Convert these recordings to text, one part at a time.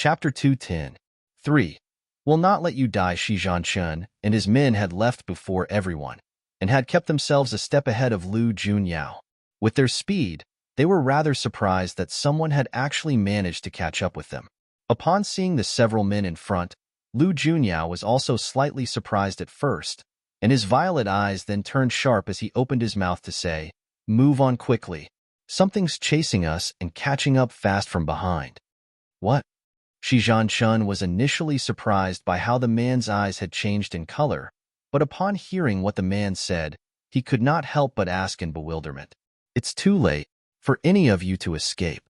Chapter 210. 3. Will not let you die. Shi Zhanchen and his men had left before everyone, and had kept themselves a step ahead of Lu Junyao. With their speed, they were rather surprised that someone had actually managed to catch up with them. Upon seeing the several men in front, Lu Junyao was also slightly surprised at first, and his violet eyes then turned sharp as he opened his mouth to say, "Move on quickly. Something's chasing us and catching up fast from behind." What? Shi Zhanchen was initially surprised by how the man's eyes had changed in color, but upon hearing what the man said, he could not help but ask in bewilderment, "It's too late for any of you to escape."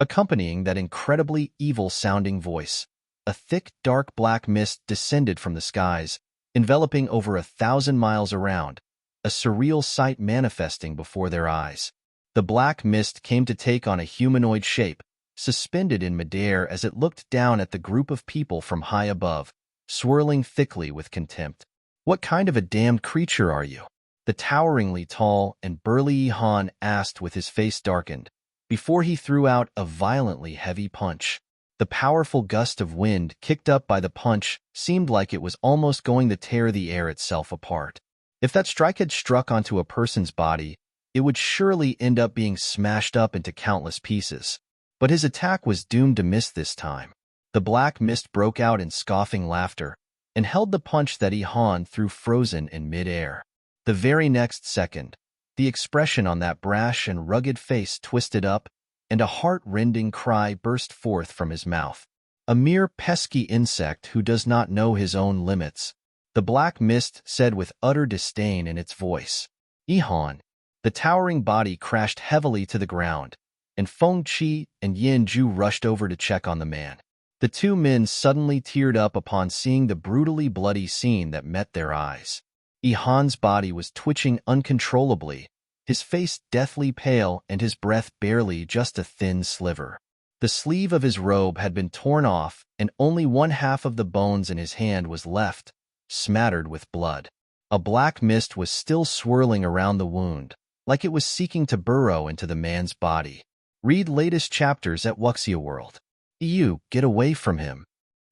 Accompanying that incredibly evil-sounding voice, a thick, dark black mist descended from the skies, enveloping over 1,000 miles around, a surreal sight manifesting before their eyes. The black mist came to take on a humanoid shape, suspended in midair as it looked down at the group of people from high above, swirling thickly with contempt. "What kind of a damned creature are you?" the toweringly tall and burly Han asked with his face darkened, before he threw out a violently heavy punch. The powerful gust of wind kicked up by the punch seemed like it was almost going to tear the air itself apart. If that strike had struck onto a person's body, it would surely end up being smashed up into countless pieces. But his attack was doomed to miss this time. The black mist broke out in scoffing laughter and held the punch that Han threw frozen in mid-air. The very next second, the expression on that brash and rugged face twisted up, and a heart-rending cry burst forth from his mouth. "A mere pesky insect who does not know his own limits," the black mist said with utter disdain in its voice. "Han." The towering body crashed heavily to the ground, and Feng Qi and Yin Zhu rushed over to check on the man. The two men suddenly teared up upon seeing the brutally bloody scene that met their eyes. Han's body was twitching uncontrollably, his face deathly pale and his breath barely just a thin sliver. The sleeve of his robe had been torn off, and only one half of the bones in his hand was left, smattered with blood. A black mist was still swirling around the wound, like it was seeking to burrow into the man's body. Read latest chapters at Wuxia World. "You, get away from him!"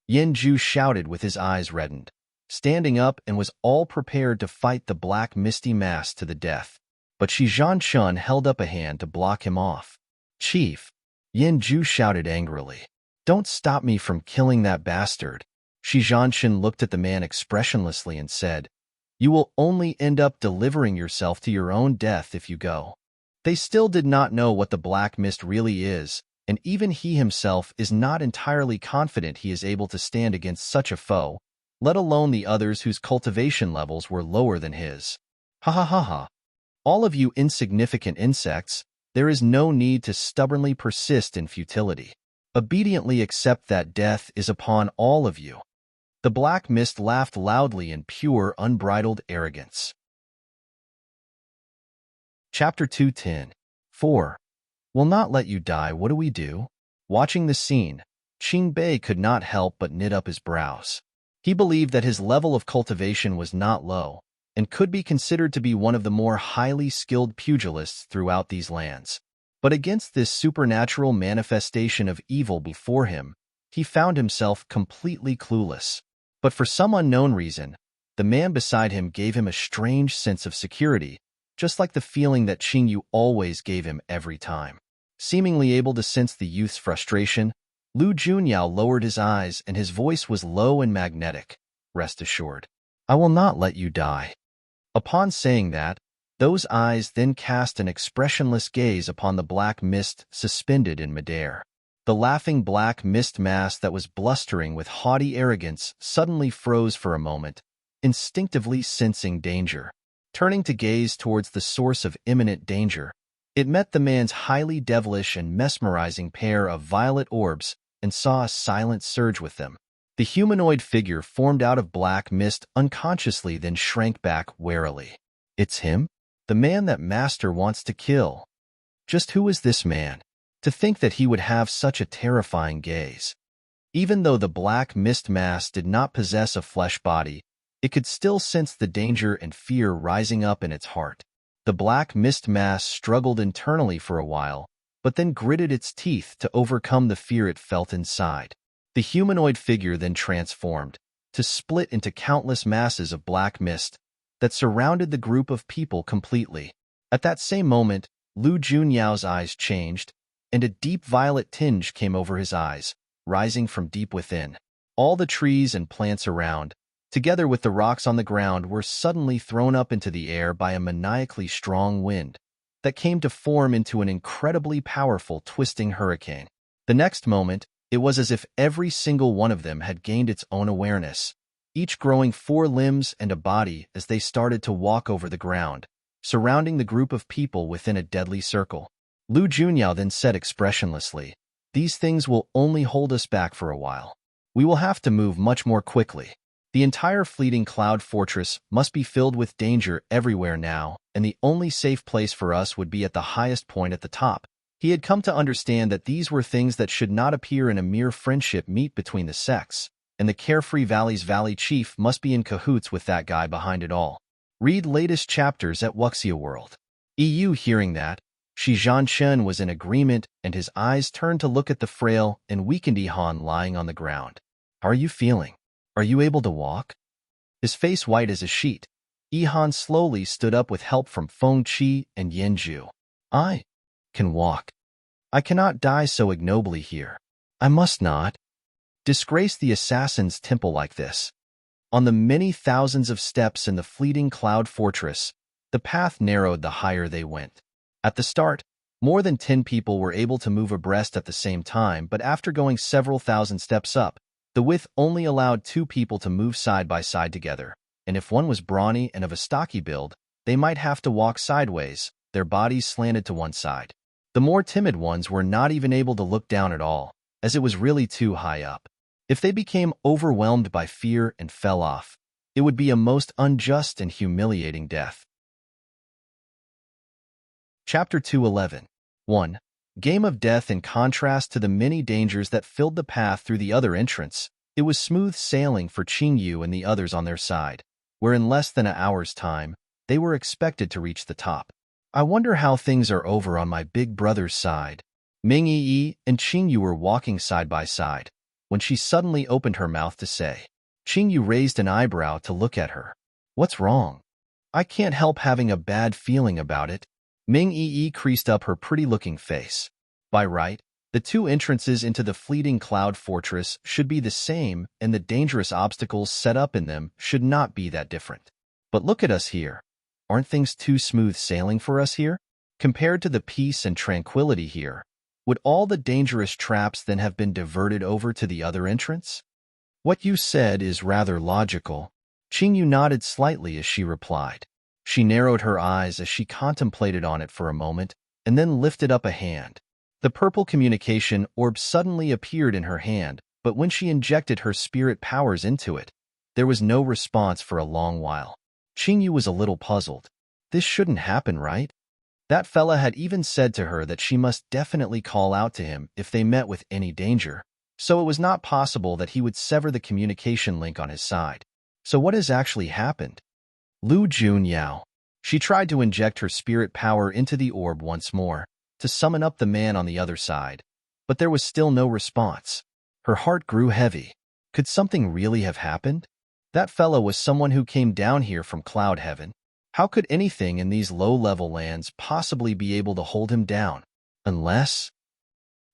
Yin Zhu shouted with his eyes reddened, standing up and was all prepared to fight the black misty mass to the death. But Shi Zhanchen held up a hand to block him off. "Chief!" Yin Zhu shouted angrily. "Don't stop me from killing that bastard." Shi Zhanchen looked at the man expressionlessly and said, "You will only end up delivering yourself to your own death if you go." They still did not know what the black mist really is, and even he himself is not entirely confident he is able to stand against such a foe, let alone the others whose cultivation levels were lower than his. "Ha ha ha ha. All of you insignificant insects, there is no need to stubbornly persist in futility. Obediently accept that death is upon all of you." The black mist laughed loudly in pure, unbridled arrogance. Chapter 210. 4. Will not let you die. What do we do? Watching the scene, Qing Bei could not help but knit up his brows. He believed that his level of cultivation was not low, and could be considered to be one of the more highly skilled pugilists throughout these lands. But against this supernatural manifestation of evil before him, he found himself completely clueless. But for some unknown reason, the man beside him gave him a strange sense of security, just like the feeling that Qing Yu always gave him every time. Seemingly able to sense the youth's frustration, Lu Junyao lowered his eyes and his voice was low and magnetic. "Rest assured, I will not let you die." Upon saying that, those eyes then cast an expressionless gaze upon the black mist suspended in midair. The laughing black mist mass that was blustering with haughty arrogance suddenly froze for a moment, instinctively sensing danger. Turning to gaze towards the source of imminent danger, it met the man's highly devilish and mesmerizing pair of violet orbs and saw a silent surge with them. The humanoid figure formed out of black mist unconsciously then shrank back warily. "It's him? The man that Master wants to kill." Just who is this man? To think that he would have such a terrifying gaze. Even though the black mist mass did not possess a flesh body, it could still sense the danger and fear rising up in its heart. The black mist mass struggled internally for a while, but then gritted its teeth to overcome the fear it felt inside. The humanoid figure then transformed, to split into countless masses of black mist that surrounded the group of people completely. At that same moment, Lu Junyao's eyes changed, and a deep violet tinge came over his eyes, rising from deep within. All the trees and plants around, together with the rocks on the ground, were suddenly thrown up into the air by a maniacally strong wind that came to form into an incredibly powerful twisting hurricane. The next moment, it was as if every single one of them had gained its own awareness, each growing 4 limbs and a body as they started to walk over the ground, surrounding the group of people within a deadly circle. Lu Junyao then said expressionlessly, "These things will only hold us back for a while. We will have to move much more quickly. The entire fleeting cloud fortress must be filled with danger everywhere now, and the only safe place for us would be at the highest point at the top." He had come to understand that these were things that should not appear in a mere friendship meet between the sects, and the Carefree Valley's Valley Chief must be in cahoots with that guy behind it all. Read latest chapters at Wuxia World. EU. Hearing that, Shi Zhanchen was in agreement, and his eyes turned to look at the frail and weakened Ihan lying on the ground. "How are you feeling? Are you able to walk?" His face white as a sheet, Ihan slowly stood up with help from Feng Qi and Yanju. "I can walk. I cannot die so ignobly here. I must not disgrace the assassin's temple like this." On the many thousands of steps in the fleeting cloud fortress, the path narrowed the higher they went. At the start, more than 10 people were able to move abreast at the same time, but after going several thousand steps up, the width only allowed 2 people to move side by side together, and if one was brawny and of a stocky build, they might have to walk sideways, their bodies slanted to one side. The more timid ones were not even able to look down at all, as it was really too high up. If they became overwhelmed by fear and fell off, it would be a most unjust and humiliating death. Chapter 211. 1. Game of Death. In contrast to the many dangers that filled the path through the other entrance, it was smooth sailing for Qingyu and the others on their side, where in less than an hour's time, they were expected to reach the top. "I wonder how things are over on my big brother's side." Ming Yi and Qingyu were walking side by side, when she suddenly opened her mouth to say. Qingyu raised an eyebrow to look at her. "What's wrong?" "I can't help having a bad feeling about it." Ming Yi creased up her pretty-looking face. By right, the 2 entrances into the fleeting cloud fortress should be the same, and the dangerous obstacles set up in them should not be that different. But look at us here. Aren't things too smooth sailing for us here? Compared to the peace and tranquility here, would all the dangerous traps then have been diverted over to the other entrance? "What you said is rather logical." Qingyu nodded slightly as she replied. She narrowed her eyes as she contemplated on it for a moment, and then lifted up a hand. The purple communication orb suddenly appeared in her hand, but when she injected her spirit powers into it, there was no response for a long while. Qingyu was a little puzzled. This shouldn't happen, right? That fella had even said to her that she must definitely call out to him if they met with any danger, so it was not possible that he would sever the communication link on his side. So what has actually happened? Lu Junyao. She tried to inject her spirit power into the orb once more, to summon up the man on the other side, but there was still no response. Her heart grew heavy. Could something really have happened? That fellow was someone who came down here from Cloud Heaven. How could anything in these low-level lands possibly be able to hold him down? Unless...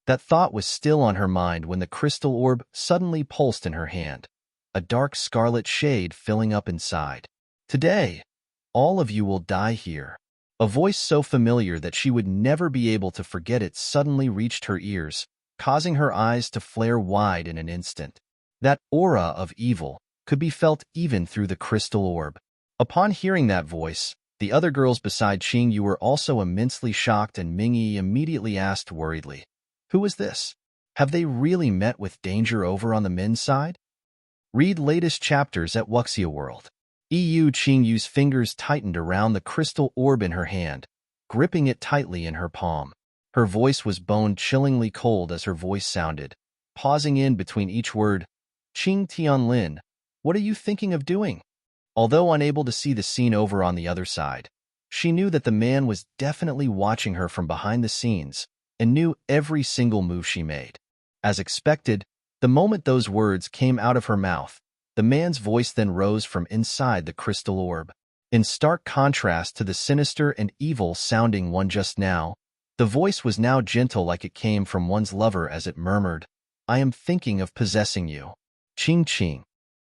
That thought was still on her mind when the crystal orb suddenly pulsed in her hand, a dark scarlet shade filling up inside. "Today, all of you will die here." A voice so familiar that she would never be able to forget it suddenly reached her ears, causing her eyes to flare wide in an instant. That aura of evil could be felt even through the crystal orb. Upon hearing that voice, the other girls beside Qingyu were also immensely shocked, and Mingyi immediately asked worriedly, "Who is this? Have they really met with danger over on the men's side?" Read latest chapters at Wuxia World. Qingyu's fingers tightened around the crystal orb in her hand, gripping it tightly in her palm. Her voice was bone-chillingly cold as her voice sounded, pausing in between each word. "Qing Tianlin, what are you thinking of doing?" Although unable to see the scene over on the other side, she knew that the man was definitely watching her from behind the scenes and knew every single move she made. As expected, The moment those words came out of her mouth, the man's voice then rose from inside the crystal orb. In stark contrast to the sinister and evil-sounding one just now, the voice was now gentle like it came from one's lover as it murmured, "I am thinking of possessing you." Ching Ching.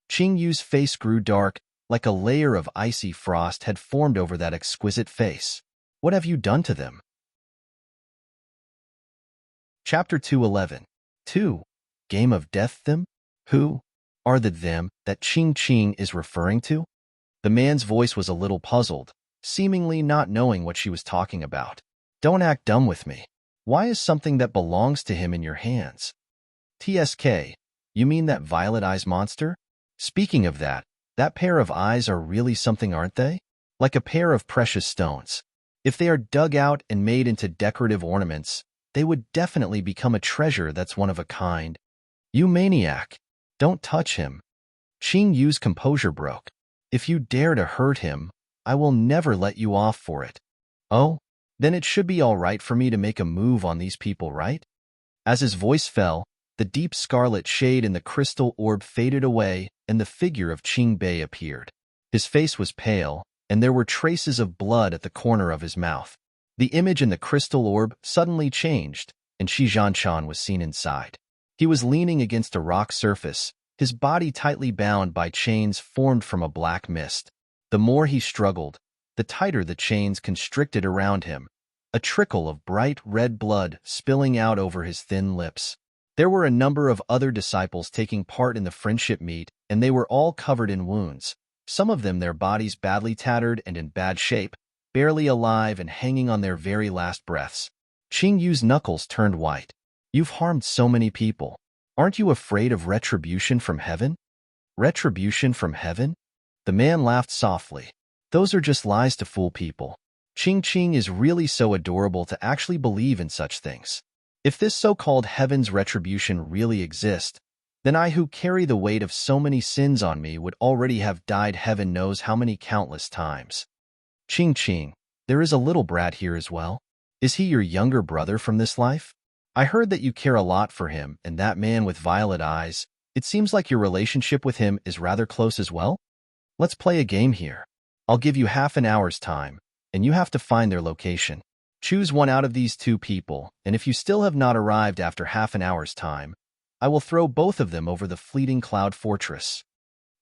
Ching Yu's face grew dark, like a layer of icy frost had formed over that exquisite face. "What have you done to them?" Chapter 211. 2. Game of Death Them? Who are the them that Ching Ching is referring to? The man's voice was a little puzzled, seemingly not knowing what she was talking about. "Don't act dumb with me. Why is something that belongs to him in your hands?" "TSK, you mean that violet eyes monster? Speaking of that pair of eyes are really something, aren't they? Like a pair of precious stones. If they are dug out and made into decorative ornaments, they would definitely become a treasure that's one of a kind." "You maniac! Don't touch him." Ching Yu's composure broke. "If you dare to hurt him, I will never let you off for it." "Oh? Then it should be all right for me to make a move on these people, right?" As his voice fell, the deep scarlet shade in the crystal orb faded away and the figure of Qing Bei appeared. His face was pale, and there were traces of blood at the corner of his mouth. The image in the crystal orb suddenly changed, and Shi Zhanchan was seen inside. He was leaning against a rock surface, his body tightly bound by chains formed from a black mist. The more he struggled, the tighter the chains constricted around him, a trickle of bright red blood spilling out over his thin lips. There were a number of other disciples taking part in the friendship meet, and they were all covered in wounds, some of them their bodies badly tattered and in bad shape, barely alive and hanging on their very last breaths. Qing Yu's knuckles turned white. "You've harmed so many people. Aren't you afraid of retribution from heaven?" "Retribution from heaven?" The man laughed softly. "Those are just lies to fool people. Ching Ching is really so adorable to actually believe in such things. If this so-called heaven's retribution really exists, then I who carry the weight of so many sins on me would already have died heaven knows how many countless times." "Ching Ching, there is a little brat here as well. Is he your younger brother from this life? I heard that you care a lot for him, and that man with violet eyes. It seems like your relationship with him is rather close as well. Let's play a game here. I'll give you half an hour's time, and you have to find their location. Choose one out of these two people, and if you still have not arrived after half an hour's time, I will throw both of them over the fleeting cloud fortress."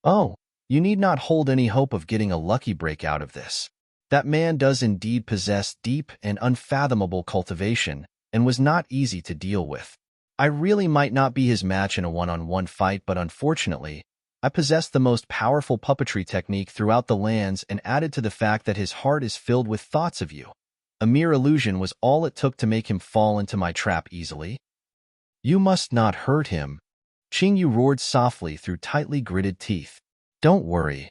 "Oh, you need not hold any hope of getting a lucky break out of this. That man does indeed possess deep and unfathomable cultivation, and was not easy to deal with. I really might not be his match in a one-on-one fight, but unfortunately, I possess the most powerful puppetry technique throughout the lands, and added to the fact that his heart is filled with thoughts of you. A mere illusion was all it took to make him fall into my trap easily." "You must not hurt him." Qing Yu roared softly through tightly gritted teeth. "Don't worry.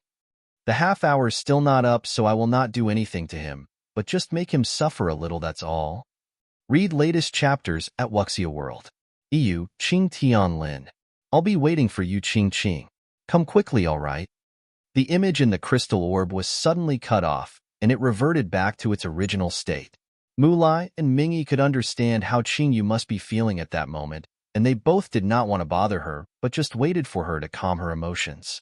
The half hour's still not up, so I will not do anything to him, but just make him suffer a little, that's all." Read latest chapters at Wuxia World. EU, Qing Tian Lin. I'll be waiting for you, Qing Qing. Come quickly, all right? The image in the crystal orb was suddenly cut off, and it reverted back to its original state. Mulai and Mingyi could understand how Qing Yu must be feeling at that moment, and they both did not want to bother her, but just waited for her to calm her emotions.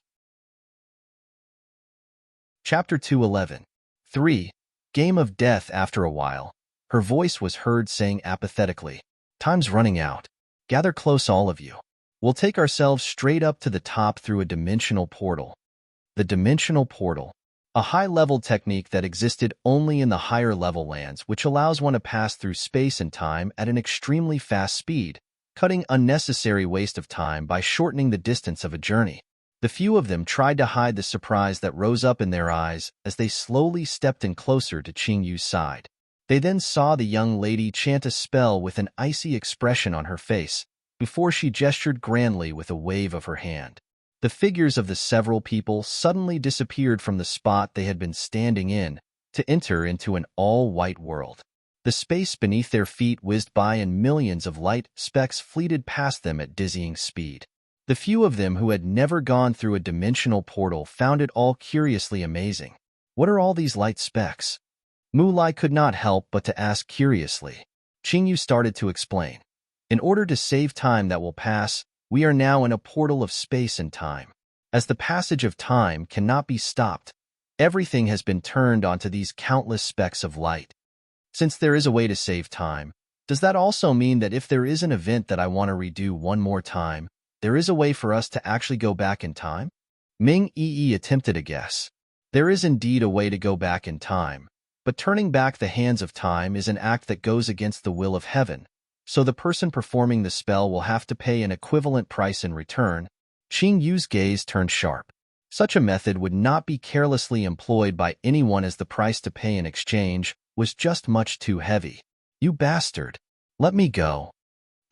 Chapter 211. 3. Game of Death. After a while, her voice was heard saying apathetically, "Time's running out. Gather close, all of you. We'll take ourselves straight up to the top through a dimensional portal." The dimensional portal, a high-level technique that existed only in the higher-level lands, which allows one to pass through space and time at an extremely fast speed, cutting unnecessary waste of time by shortening the distance of a journey. The few of them tried to hide the surprise that rose up in their eyes as they slowly stepped in closer to Qing Yu's side. They then saw the young lady chant a spell with an icy expression on her face, before she gestured grandly with a wave of her hand. The figures of the several people suddenly disappeared from the spot they had been standing in, to enter into an all-white world. The space beneath their feet whizzed by, and millions of light specks fleeted past them at dizzying speed. The few of them who had never gone through a dimensional portal found it all curiously amazing. What are all these light specks? Mulai could not help but to ask curiously. Qing Yu started to explain. In order to save time that will pass, We are now in a portal of space and time. As the passage of time cannot be stopped, everything has been turned onto these countless specks of light. Since there is a way to save time, does that also mean that if there is an event that I want to redo one more time, there is a way for us to actually go back in time? Ming Yi attempted a guess. There is indeed a way to go back in time, but turning back the hands of time is an act that goes against the will of heaven, so the person performing the spell will have to pay an equivalent price in return. Qing Yu's gaze turned sharp. Such a method would not be carelessly employed by anyone, as the price to pay in exchange was just much too heavy. You bastard! Let me go.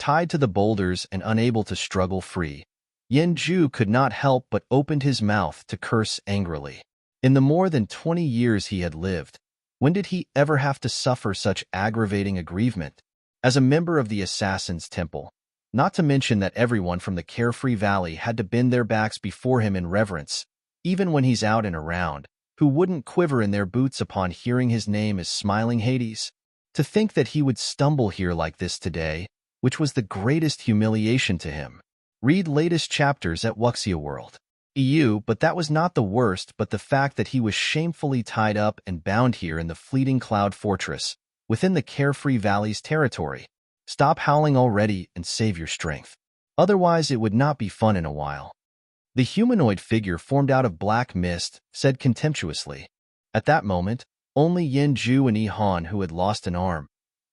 Tied to the boulders and unable to struggle free, Yen Zhu could not help but opened his mouth to curse angrily. In the more than 20 years he had lived, when did he ever have to suffer such aggravating aggrievement? As a member of the Assassin's Temple, not to mention that everyone from the Carefree Valley had to bend their backs before him in reverence, even when he's out and around, who wouldn't quiver in their boots upon hearing his name as Smiling Hades? To think that he would stumble here like this today, which was the greatest humiliation to him. Read latest chapters at Wuxia World. EU, but that was not the worst, but the fact that he was shamefully tied up and bound here in the fleeting cloud fortress, within the Carefree Valley's territory. Stop howling already and save your strength. Otherwise it would not be fun in a while. The humanoid figure formed out of black mist said contemptuously. At that moment, only Yen Zhu and Yi Han, who had lost an arm,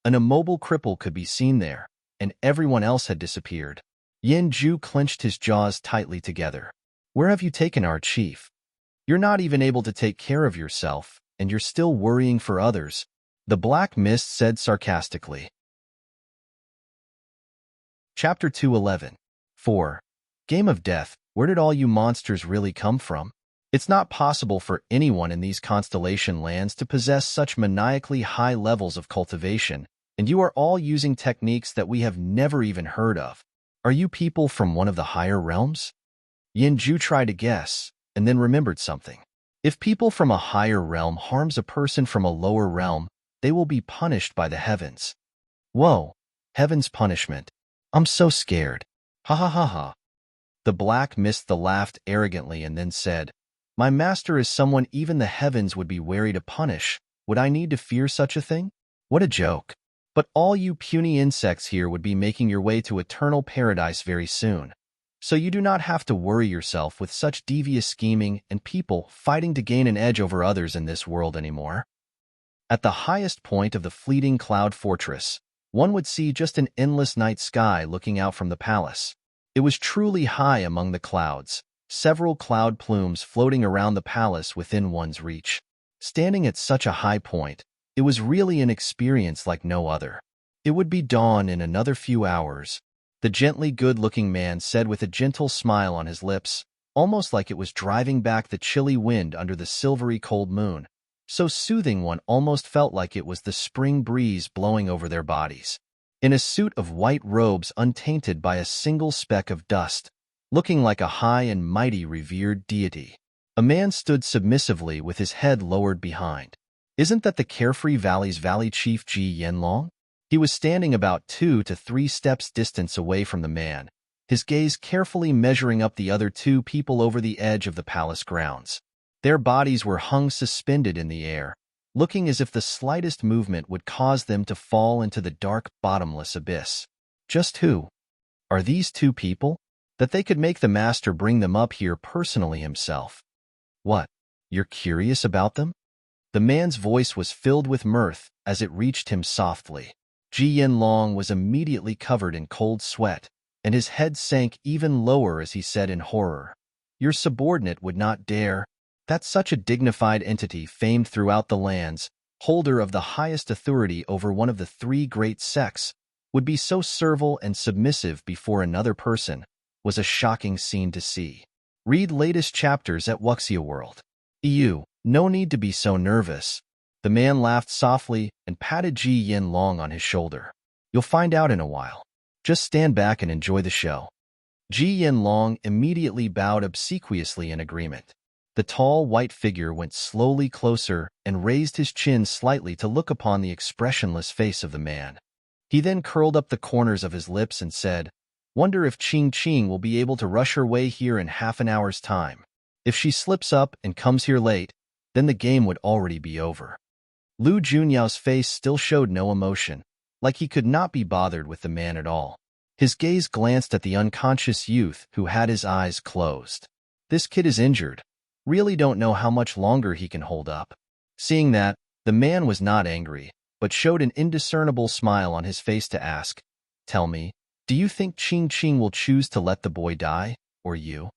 an immobile cripple, could be seen there, and everyone else had disappeared. Yen Zhu clenched his jaws tightly together. Where have you taken our chief? You're not even able to take care of yourself, and you're still worrying for others, the black mist said sarcastically. Chapter 211. 4. Game of Death. Where did all you monsters really come from? It's not possible for anyone in these constellation lands to possess such maniacally high levels of cultivation, and you are all using techniques that we have never even heard of. Are you people from one of the higher realms? Yen Zhu tried to guess, and then remembered something. If people from a higher realm harms a person from a lower realm, they will be punished by the heavens. Whoa, heaven's punishment. I'm so scared. Ha ha ha ha. The black mist laughed arrogantly and then said, My master is someone even the heavens would be wary to punish. Would I need to fear such a thing? What a joke. But all you puny insects here would be making your way to eternal paradise very soon. So you do not have to worry yourself with such devious scheming and people fighting to gain an edge over others in this world anymore. At the highest point of the fleeting cloud fortress, one would see just an endless night sky looking out from the palace. It was truly high among the clouds, several cloud plumes floating around the palace within one's reach. Standing at such a high point, it was really an experience like no other. It would be dawn in another few hours, the gently good-looking man said with a gentle smile on his lips, almost like it was driving back the chilly wind under the silvery cold moon. So soothing one almost felt like it was the spring breeze blowing over their bodies. In a suit of white robes untainted by a single speck of dust, looking like a high and mighty revered deity, a man stood submissively with his head lowered behind. Isn't that the Carefree Valley's Valley Chief Ji Yanlong? He was standing about 2 to 3 steps distance away from the man, his gaze carefully measuring up the other 2 people over the edge of the palace grounds. Their bodies were hung suspended in the air, looking as if the slightest movement would cause them to fall into the dark, bottomless abyss. Just who are these 2 people? That they could make the master bring them up here personally himself. What? You're curious about them? The man's voice was filled with mirth as it reached him softly. Ji Yanlong was immediately covered in cold sweat, and his head sank even lower as he said in horror, Your subordinate would not dare. That's such a dignified entity famed throughout the lands, holder of the highest authority over one of the 3 great sects, would be so servile and submissive before another person, was a shocking scene to see. Read latest chapters at Wuxia World. EU, no need to be so nervous. The man laughed softly and patted Ji Yanlong on his shoulder. You'll find out in a while. Just stand back and enjoy the show. Ji Yanlong immediately bowed obsequiously in agreement. The tall white figure went slowly closer and raised his chin slightly to look upon the expressionless face of the man. He then curled up the corners of his lips and said, Wonder if Ching Ching will be able to rush her way here in half an hour's time. If she slips up and comes here late, then the game would already be over. Lu Junyao's face still showed no emotion, like he could not be bothered with the man at all. His gaze glanced at the unconscious youth who had his eyes closed. This kid is injured. Really don't know how much longer he can hold up. Seeing that, the man was not angry, but showed an indiscernible smile on his face to ask, "Tell me, do you think Ching Ching will choose to let the boy die, or you?"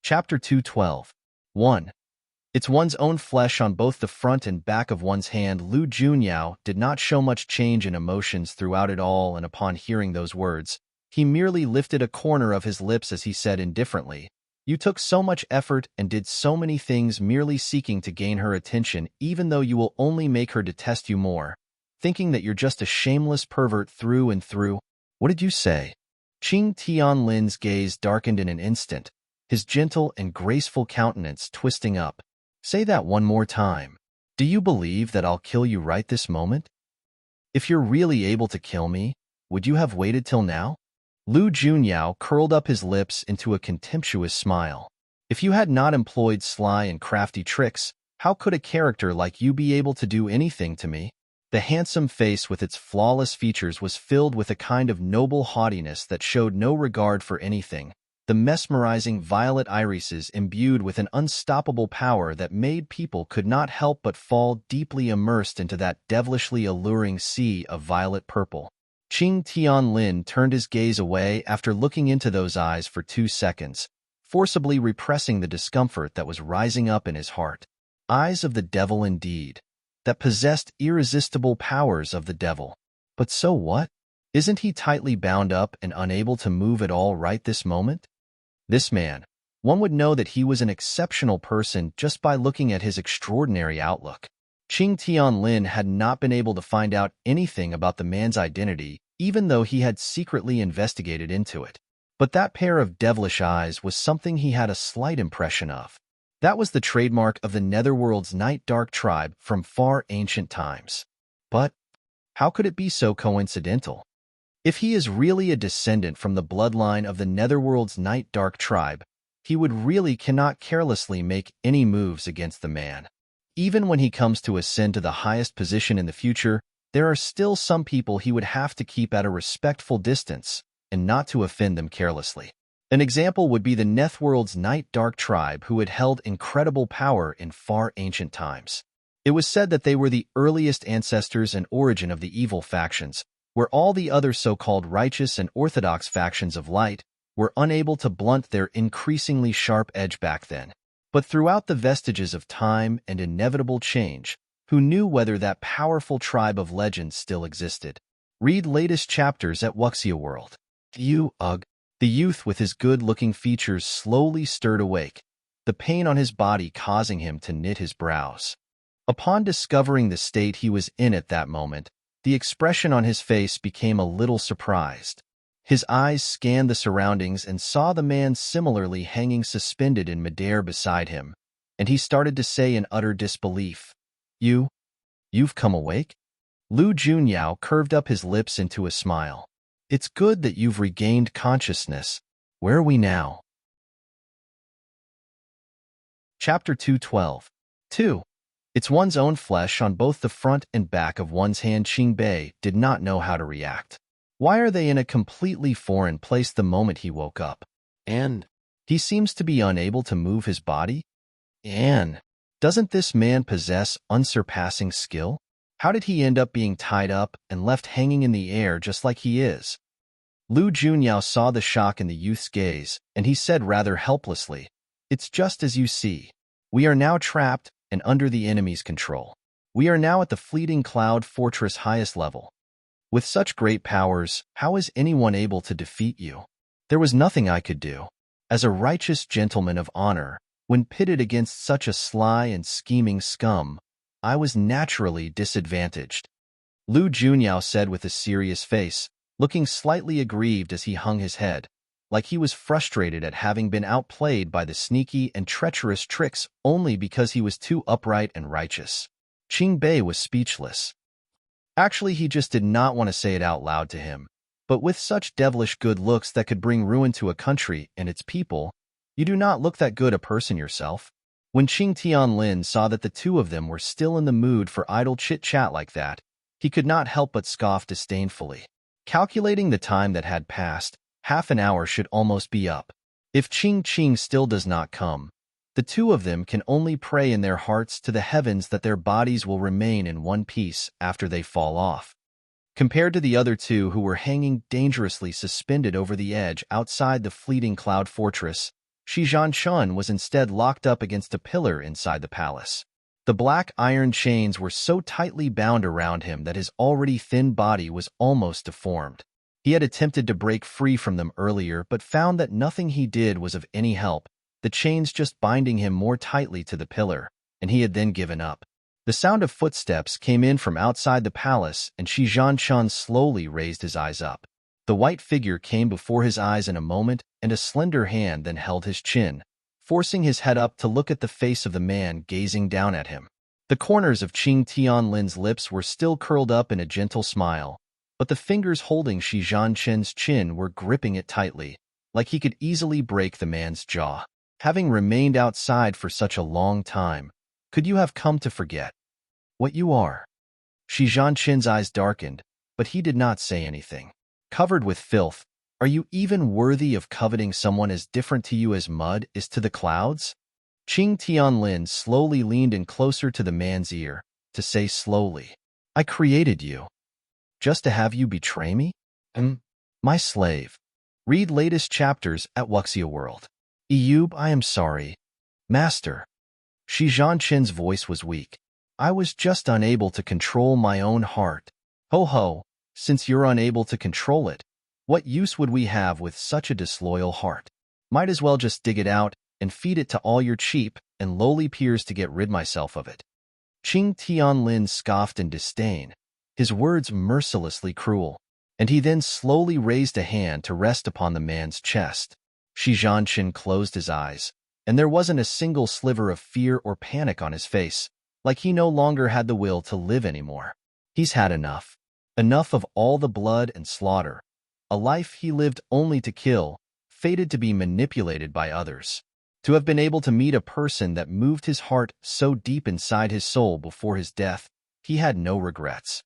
Chapter 212. 1. It's one's own flesh on both the front and back of one's hand. Lu Junyao did not show much change in emotions throughout it all, and upon hearing those words, he merely lifted a corner of his lips as he said indifferently, "You took so much effort and did so many things merely seeking to gain her attention, even though you will only make her detest you more, thinking that you're just a shameless pervert through and through. What did you say?" Qing Tianlin's gaze darkened in an instant, his gentle and graceful countenance twisting up. "Say that one more time. Do you believe that I'll kill you right this moment? If you're really able to kill me, would you have waited till now?" Lu Junyao curled up his lips into a contemptuous smile. "If you had not employed sly and crafty tricks, how could a character like you be able to do anything to me?" The handsome face with its flawless features was filled with a kind of noble haughtiness that showed no regard for anything. The mesmerizing violet irises imbued with an unstoppable power that made people could not help but fall deeply immersed into that devilishly alluring sea of violet purple. Qing Tianlin turned his gaze away after looking into those eyes for 2 seconds, forcibly repressing the discomfort that was rising up in his heart. Eyes of the devil indeed, that possessed irresistible powers of the devil. But so what? Isn't he tightly bound up and unable to move at all right this moment? This man, one would know that he was an exceptional person just by looking at his extraordinary outlook. Qing Tianlin had not been able to find out anything about the man's identity, even though he had secretly investigated into it. But that pair of devilish eyes was something he had a slight impression of. That was the trademark of the Netherworld's Night Dark tribe from far ancient times. But how could it be so coincidental? If he is really a descendant from the bloodline of the Netherworld's Night Dark tribe, he would really cannot carelessly make any moves against the man. Even when he comes to ascend to the highest position in the future, there are still some people he would have to keep at a respectful distance and not to offend them carelessly. An example would be the Netherworld's Night Dark tribe, who had held incredible power in far ancient times. It was said that they were the earliest ancestors and origin of the evil factions, where all the other so-called righteous and orthodox factions of light were unable to blunt their increasingly sharp edge back then. But throughout the vestiges of time and inevitable change, who knew whether that powerful tribe of legends still existed? Read latest chapters at Wuxia World. Ugh. The youth with his good-looking features slowly stirred awake, the pain on his body causing him to knit his brows. Upon discovering the state he was in at that moment, the expression on his face became a little surprised. His eyes scanned the surroundings and saw the man similarly hanging suspended in midair beside him, and he started to say in utter disbelief, You've come awake?" Lu Junyao curved up his lips into a smile. "It's good that you've regained consciousness. Where are we now?" Chapter 212. 2. It's one's own flesh on both the front and back of one's hand. Qing Bei did not know how to react. Why are they in a completely foreign place the moment he woke up? And he seems to be unable to move his body? And doesn't this man possess unsurpassing skill? How did he end up being tied up and left hanging in the air just like he is? Lu Junyao saw the shock in the youth's gaze, and he said rather helplessly, "It's just as you see. We are now trapped and under the enemy's control. We are now at the fleeting cloud fortress highest level. With such great powers, how is anyone able to defeat you? There was nothing I could do. As a righteous gentleman of honor, when pitted against such a sly and scheming scum, I was naturally disadvantaged." Lu Junyao said with a serious face, looking slightly aggrieved as he hung his head, like he was frustrated at having been outplayed by the sneaky and treacherous tricks only because he was too upright and righteous. Qing Bei was speechless. Actually, he just did not want to say it out loud to him, But with such devilish good looks that could bring ruin to a country and its people, you do not look that good a person yourself. When Qing Tianlin saw that the two of them were still in the mood for idle chit-chat like that, he could not help but scoff disdainfully. Calculating the time that had passed, half an hour should almost be up. If Qing still does not come, the two of them can only pray in their hearts to the heavens that their bodies will remain in one piece after they fall off. Compared to the other two who were hanging dangerously suspended over the edge outside the fleeting cloud fortress, Shi Zhanshun was instead locked up against a pillar inside the palace. The black iron chains were so tightly bound around him that his already thin body was almost deformed. He had attempted to break free from them earlier but found that nothing he did was of any help, the chains just binding him more tightly to the pillar, and he had then given up. The sound of footsteps came in from outside the palace, and Shi Zhanshun slowly raised his eyes up. The white figure came before his eyes in a moment, and a slender hand then held his chin, forcing his head up to look at the face of the man gazing down at him. The corners of Qing Tianlin's lips were still curled up in a gentle smile, but the fingers holding Shi Zhanshun's chin were gripping it tightly, like he could easily break the man's jaw. Having remained outside for such a long time, could you have come to forget what you are? Shi Zhanshun's eyes darkened, but he did not say anything. Covered with filth, are you even worthy of coveting someone as different to you as mud is to the clouds? Qing Tianlin slowly leaned in closer to the man's ear, to say slowly, I created you, just to have you betray me? My slave. Read latest chapters at Wuxia World. Eub, I am sorry. Master. Shi Zhanshun's voice was weak. I was just unable to control my own heart. Ho ho, since you're unable to control it, what use would we have with such a disloyal heart? Might as well just dig it out and feed it to all your cheap and lowly peers to get rid myself of it. Qing Tianlin scoffed in disdain, his words mercilessly cruel, and he then slowly raised a hand to rest upon the man's chest. Shi Zhanshun closed his eyes, and there wasn't a single sliver of fear or panic on his face, like he no longer had the will to live anymore. He's had enough. Enough of all the blood and slaughter. A life he lived only to kill, fated to be manipulated by others. To have been able to meet a person that moved his heart so deep inside his soul before his death, he had no regrets.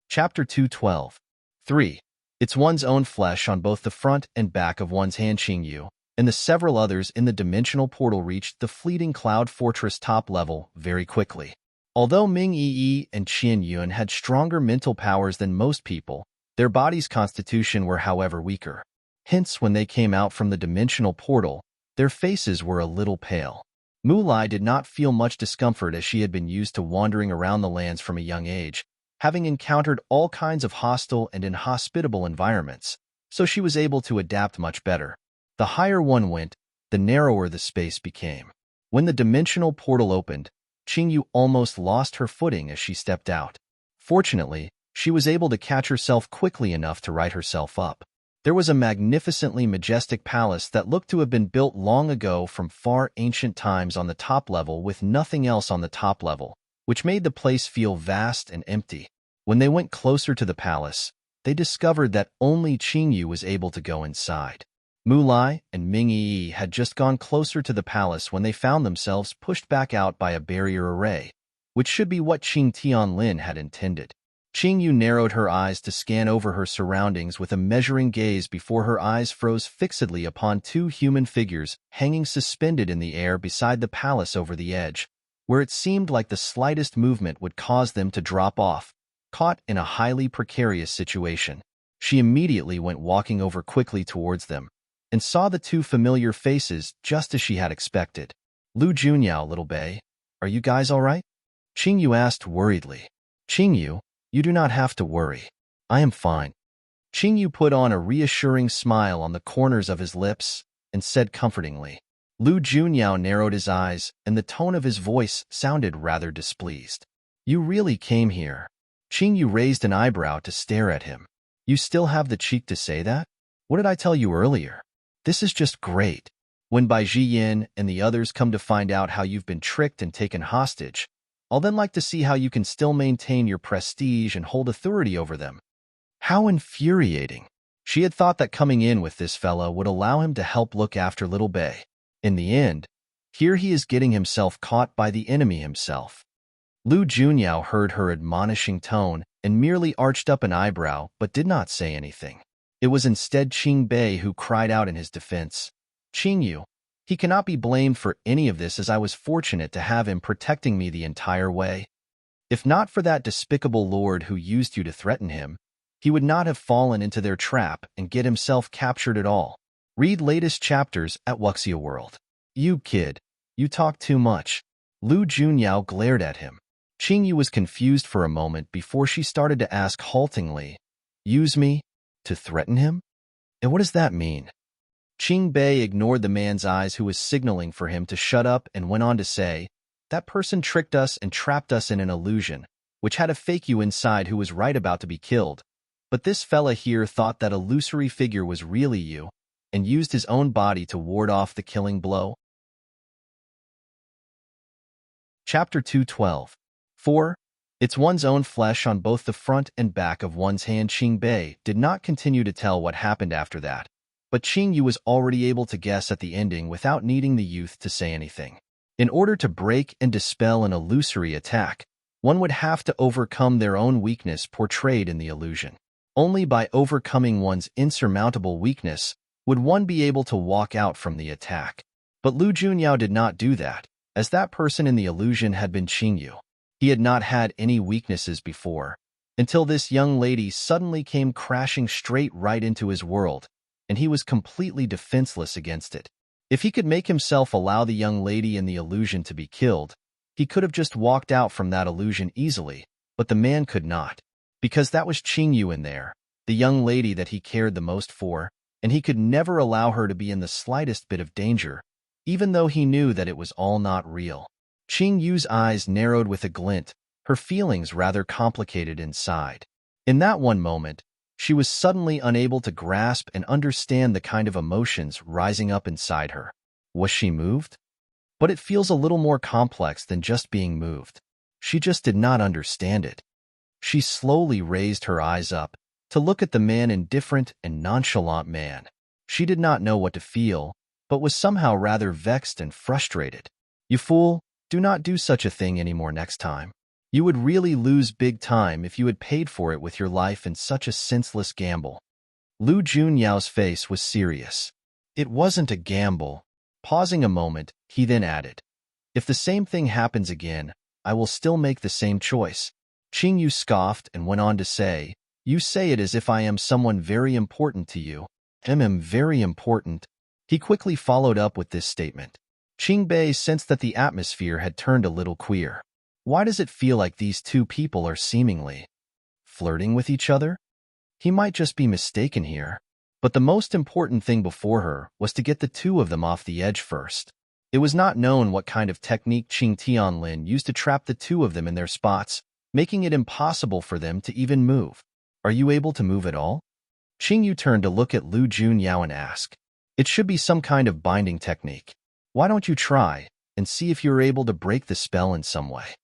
Chapter 212. 3. It's one's own flesh on both the front and back of one's hand. Qingyu and the several others in the dimensional portal reached the fleeting cloud fortress top level very quickly. Although Ming Yi and Qian Yun had stronger mental powers than most people, their bodies' constitution were however weaker. Hence, when they came out from the dimensional portal, their faces were a little pale. Mu Lai did not feel much discomfort as she had been used to wandering around the lands from a young age, having encountered all kinds of hostile and inhospitable environments, so she was able to adapt much better. The higher one went, the narrower the space became. When the dimensional portal opened, Qingyu almost lost her footing as she stepped out. Fortunately, she was able to catch herself quickly enough to right herself up. There was a magnificently majestic palace that looked to have been built long ago from far ancient times on the top level with nothing else on the top level, which made the place feel vast and empty. When they went closer to the palace, they discovered that only Qingyu was able to go inside. Mu Lai and Ming Yi had just gone closer to the palace when they found themselves pushed back out by a barrier array, which should be what Qing Tianlin had intended. Qingyu narrowed her eyes to scan over her surroundings with a measuring gaze before her eyes froze fixedly upon two human figures hanging suspended in the air beside the palace over the edge, where it seemed like the slightest movement would cause them to drop off, caught in a highly precarious situation. She immediately went walking over quickly towards them, and saw the two familiar faces just as she had expected. Lu Junyao, little Bei, are you guys all right? Qingyu asked worriedly. Qingyu, you do not have to worry. I am fine. Qingyu put on a reassuring smile on the corners of his lips and said comfortingly. Lu Junyao narrowed his eyes, and the tone of his voice sounded rather displeased. You really came here? Qingyu raised an eyebrow to stare at him. You still have the cheek to say that? What did I tell you earlier? This is just great. When Bai Jiyin and the others come to find out how you've been tricked and taken hostage, I'll then like to see how you can still maintain your prestige and hold authority over them. How infuriating. She had thought that coming in with this fella would allow him to help look after little Bay. In the end, here he is getting himself caught by the enemy himself. Lu Junyao heard her admonishing tone and merely arched up an eyebrow but did not say anything. It was instead Qing Bei who cried out in his defense. Qing Yu, he cannot be blamed for any of this, as I was fortunate to have him protecting me the entire way. If not for that despicable lord who used you to threaten him, he would not have fallen into their trap and get himself captured at all. Read latest chapters at Wuxia World. You kid, you talk too much. Lu Junyao glared at him. Qing Yu was confused for a moment before she started to ask haltingly, use me to threaten him? And what does that mean? Qing Bei ignored the man's eyes who was signaling for him to shut up and went on to say, that person tricked us and trapped us in an illusion, which had a fake you inside who was right about to be killed. But this fella here thought that illusory figure was really you and used his own body to ward off the killing blow. Chapter 212. 4. It's one's own flesh on both the front and back of one's hand. Qing Bei did not continue to tell what happened after that, but Qing Yu was already able to guess at the ending without needing the youth to say anything. In order to break and dispel an illusory attack, one would have to overcome their own weakness portrayed in the illusion. Only by overcoming one's insurmountable weakness would one be able to walk out from the attack. But Lu Junyao did not do that, as that person in the illusion had been Qing Yu. He had not had any weaknesses before, until this young lady suddenly came crashing straight right into his world, and he was completely defenseless against it. If he could make himself allow the young lady in the illusion to be killed, he could have just walked out from that illusion easily, but the man could not, because that was Qing Yu in there, the young lady that he cared the most for, and he could never allow her to be in the slightest bit of danger, even though he knew that it was all not real. Qing Yu's eyes narrowed with a glint, her feelings rather complicated inside. In that one moment, she was suddenly unable to grasp and understand the kind of emotions rising up inside her. Was she moved? But it feels a little more complex than just being moved. She just did not understand it. She slowly raised her eyes up to look at the man, indifferent and nonchalant man. She did not know what to feel, but was somehow rather vexed and frustrated. You fool, do not do such a thing anymore next time. You would really lose big time if you had paid for it with your life in such a senseless gamble. Lu Junyao's face was serious. It wasn't a gamble. Pausing a moment, he then added, if the same thing happens again, I will still make the same choice. Qing Yu scoffed and went on to say, you say it as if I am someone very important to you. Am very important. He quickly followed up with this statement. Qing Bei sensed that the atmosphere had turned a little queer. Why does it feel like these two people are seemingly flirting with each other? He might just be mistaken here. But the most important thing before her was to get the two of them off the edge first. It was not known what kind of technique Qing Tianlin used to trap the two of them in their spots, making it impossible for them to even move. Are you able to move at all? Qing Yu turned to look at Lu Junyao and asked. It should be some kind of binding technique. Why don't you try and see if you're able to break the spell in some way?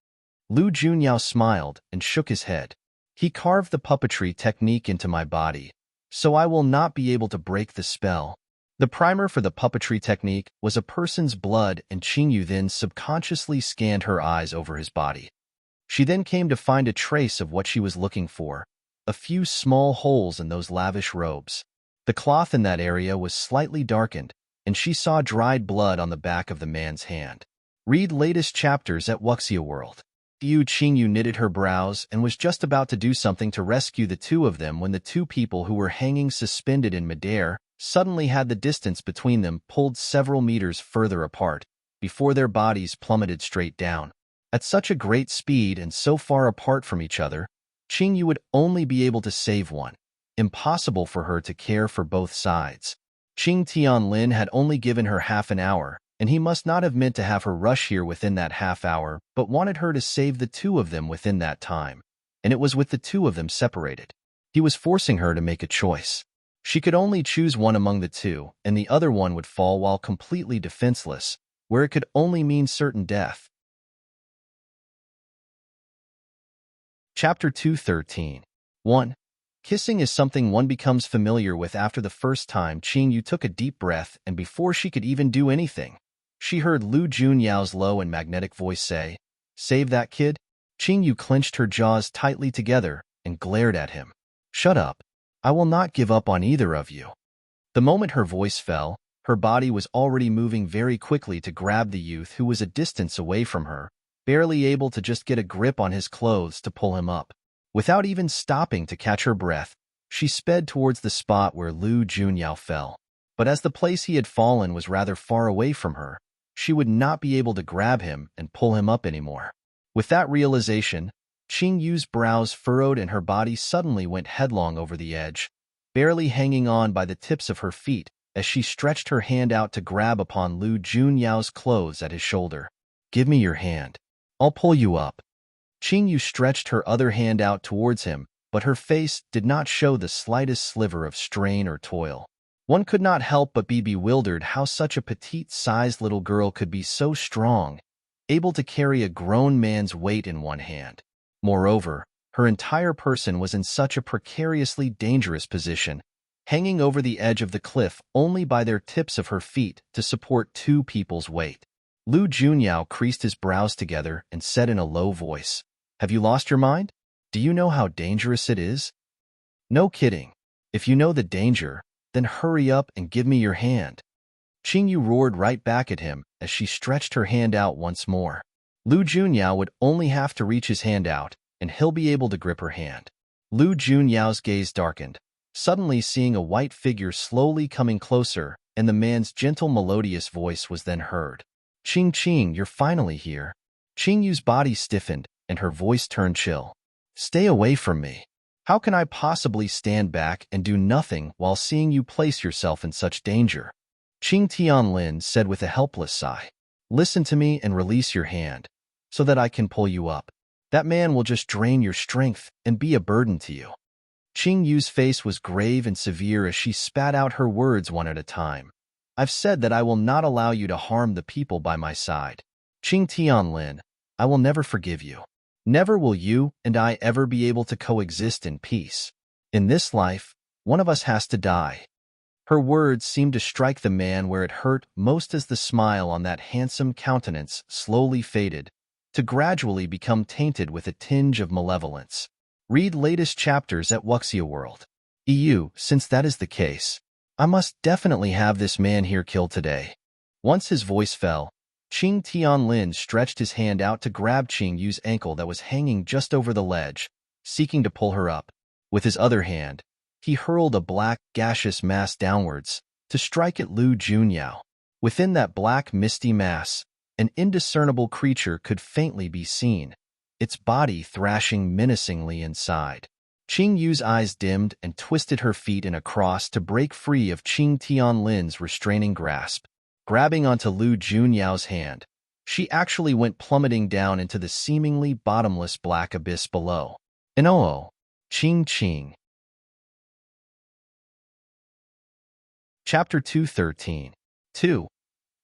Lu Junyao smiled and shook his head. He carved the puppetry technique into my body, so I will not be able to break the spell. The primer for the puppetry technique was a person's blood, and Qing Yu then subconsciously scanned her eyes over his body. She then came to find a trace of what she was looking for, a few small holes in those lavish robes. The cloth in that area was slightly darkened, and she saw dried blood on the back of the man's hand. Read latest chapters at Wuxia World. Qing Yu knitted her brows and was just about to do something to rescue the two of them when the two people who were hanging suspended in midair suddenly had the distance between them pulled several meters further apart, before their bodies plummeted straight down. At such a great speed and so far apart from each other, Qing Yu would only be able to save one. Impossible for her to care for both sides. Qing Tianlin had only given her half an hour, and he must not have meant to have her rush here within that half hour, but wanted her to save the two of them within that time. And it was with the two of them separated. He was forcing her to make a choice. She could only choose one among the two, and the other one would fall while completely defenseless, where it could only mean certain death. Chapter 213. 1. Kissing is something one becomes familiar with after the first time. Qing Yu took a deep breath, and before she could even do anything, she heard Lu Junyao's low and magnetic voice say, "Save that kid?" Qing Yu clenched her jaws tightly together and glared at him. "Shut up. I will not give up on either of you." The moment her voice fell, her body was already moving very quickly to grab the youth who was a distance away from her, barely able to just get a grip on his clothes to pull him up. Without even stopping to catch her breath, she sped towards the spot where Lu Junyao fell. But as the place he had fallen was rather far away from her, she would not be able to grab him and pull him up anymore. With that realization, Qing Yu's brows furrowed and her body suddenly went headlong over the edge, barely hanging on by the tips of her feet as she stretched her hand out to grab upon Lu Junyao's clothes at his shoulder. "Give me your hand. I'll pull you up." Qing Yu stretched her other hand out towards him, but her face did not show the slightest sliver of strain or toil. One could not help but be bewildered how such a petite-sized little girl could be so strong, able to carry a grown man's weight in one hand. Moreover, her entire person was in such a precariously dangerous position, hanging over the edge of the cliff only by their tips of her feet to support two people's weight. Lu Junyao creased his brows together and said in a low voice, "Have you lost your mind? Do you know how dangerous it is?" "No kidding. If you know the danger, then hurry up and give me your hand." Qing Yu roared right back at him as she stretched her hand out once more. Lu Junyao would only have to reach his hand out, and he'll be able to grip her hand. Lu Junyao's gaze darkened, suddenly seeing a white figure slowly coming closer, and the man's gentle melodious voice was then heard. Qing, you're finally here." Qing Yu's body stiffened, and her voice turned chill. "Stay away from me. How can I possibly stand back and do nothing while seeing you place yourself in such danger?" Qing Tianlin said with a helpless sigh. "Listen to me and release your hand, so that I can pull you up. That man will just drain your strength and be a burden to you." Qing Yu's face was grave and severe as she spat out her words one at a time. "I've said that I will not allow you to harm the people by my side. Qing Tianlin, I will never forgive you. Never will you and I ever be able to coexist in peace. In this life, one of us has to die." Her words seemed to strike the man where it hurt most as the smile on that handsome countenance slowly faded, to gradually become tainted with a tinge of malevolence. Read latest chapters at Wuxia World. EU. Since that is the case, I must definitely have this man here killed today. Once his voice fell, Qing Tianlin stretched his hand out to grab Qing Yu's ankle that was hanging just over the ledge, seeking to pull her up. With his other hand, he hurled a black, gaseous mass downwards to strike at Lu Junyao. Within that black, misty mass, an indiscernible creature could faintly be seen, its body thrashing menacingly inside. Qing Yu's eyes dimmed and twisted her feet in a cross to break free of Qing Tianlin's restraining grasp. Grabbing onto Lu Junyao's hand, she actually went plummeting down into the seemingly bottomless black abyss below. "Oh, Qing." Chapter 213. 2.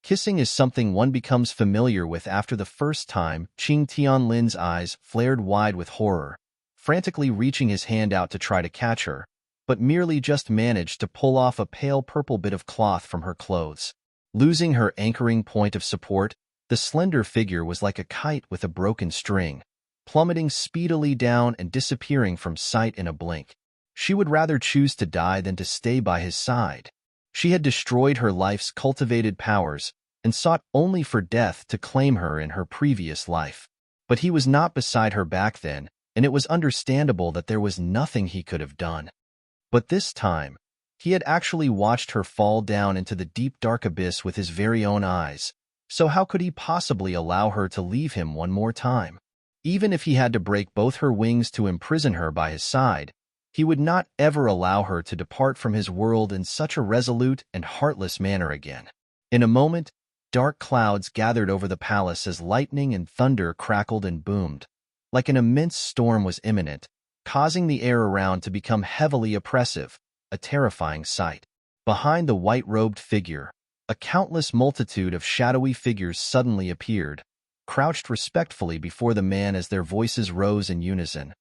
Kissing is something one becomes familiar with after the first time. Qing Tianlin's eyes flared wide with horror, frantically reaching his hand out to try to catch her, but merely just managed to pull off a pale purple bit of cloth from her clothes. Losing her anchoring point of support, the slender figure was like a kite with a broken string, plummeting speedily down and disappearing from sight in a blink. She would rather choose to die than to stay by his side. She had destroyed her life's cultivated powers and sought only for death to claim her in her previous life. But he was not beside her back then, and it was understandable that there was nothing he could have done. But this time, he had actually watched her fall down into the deep dark abyss with his very own eyes, so how could he possibly allow her to leave him one more time? Even if he had to break both her wings to imprison her by his side, he would not ever allow her to depart from his world in such a resolute and heartless manner again. In a moment, dark clouds gathered over the palace as lightning and thunder crackled and boomed. Like an immense storm was imminent, causing the air around to become heavily oppressive, a terrifying sight. Behind the white-robed figure, a countless multitude of shadowy figures suddenly appeared, crouched respectfully before the man as their voices rose in unison.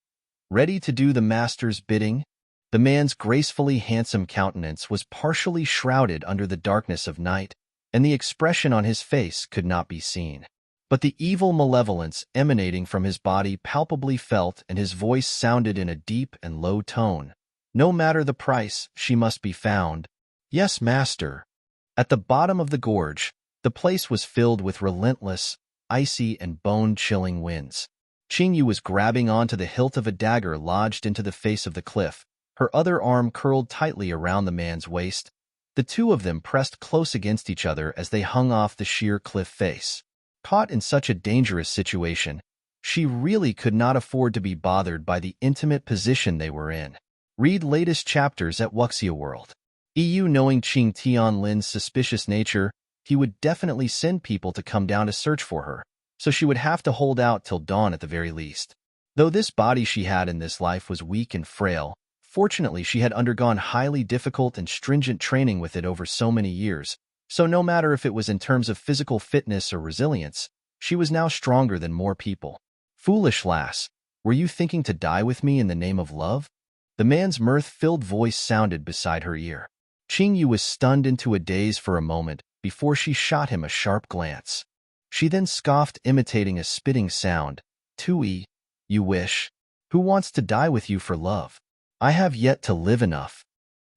ready to do the master's bidding. The man's gracefully handsome countenance was partially shrouded under the darkness of night, and the expression on his face could not be seen. But the evil malevolence emanating from his body palpably felt, and his voice sounded in a deep and low tone. No matter the price, she must be found. Yes, master. At the bottom of the gorge, the place was filled with relentless, icy and bone-chilling winds. Qingyu was grabbing onto the hilt of a dagger lodged into the face of the cliff, her other arm curled tightly around the man's waist. The two of them pressed close against each other as they hung off the sheer cliff face. Caught in such a dangerous situation, she really could not afford to be bothered by the intimate position they were in. Read latest chapters at Wuxia World. EU. Knowing Qing Tianlin's suspicious nature, he would definitely send people to come down to search for her, so she would have to hold out till dawn at the very least. Though this body she had in this life was weak and frail, fortunately she had undergone highly difficult and stringent training with it over so many years, so no matter if it was in terms of physical fitness or resilience, she was now stronger than more people. Foolish lass, were you thinking to die with me in the name of love? The man's mirth-filled voice sounded beside her ear. Qingyu was stunned into a daze for a moment before she shot him a sharp glance. She then scoffed, imitating a spitting sound. Tui, you wish? Who wants to die with you for love? I have yet to live enough.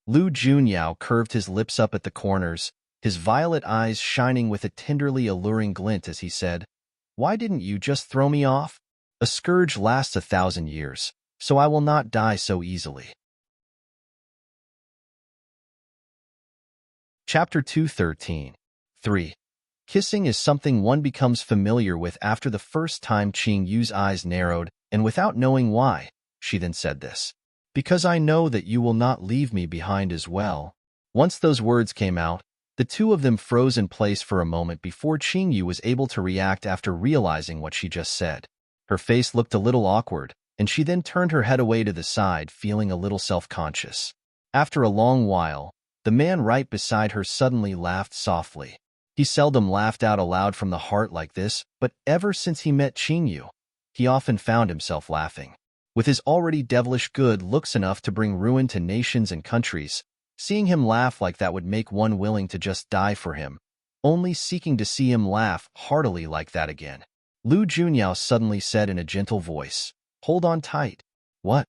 Lu Junyao curved his lips up at the corners, his violet eyes shining with a tenderly alluring glint as he said, Why didn't you just throw me off? A scourge lasts 1,000 years, so I will not die so easily. Chapter 213. 3. Kissing is something one becomes familiar with after the first time. Qingyu's eyes narrowed, and without knowing why, she then said this. Because I know that you will not leave me behind as well. Once those words came out, the two of them froze in place for a moment before Qingyu was able to react after realizing what she just said. Her face looked a little awkward, and she then turned her head away to the side, feeling a little self-conscious. After a long while, the man right beside her suddenly laughed softly. He seldom laughed out aloud from the heart like this, but ever since he met Qingyu, he often found himself laughing. With his already devilish good looks enough to bring ruin to nations and countries, seeing him laugh like that would make one willing to just die for him, only seeking to see him laugh heartily like that again. Lu Junyao suddenly said in a gentle voice, Hold on tight. What?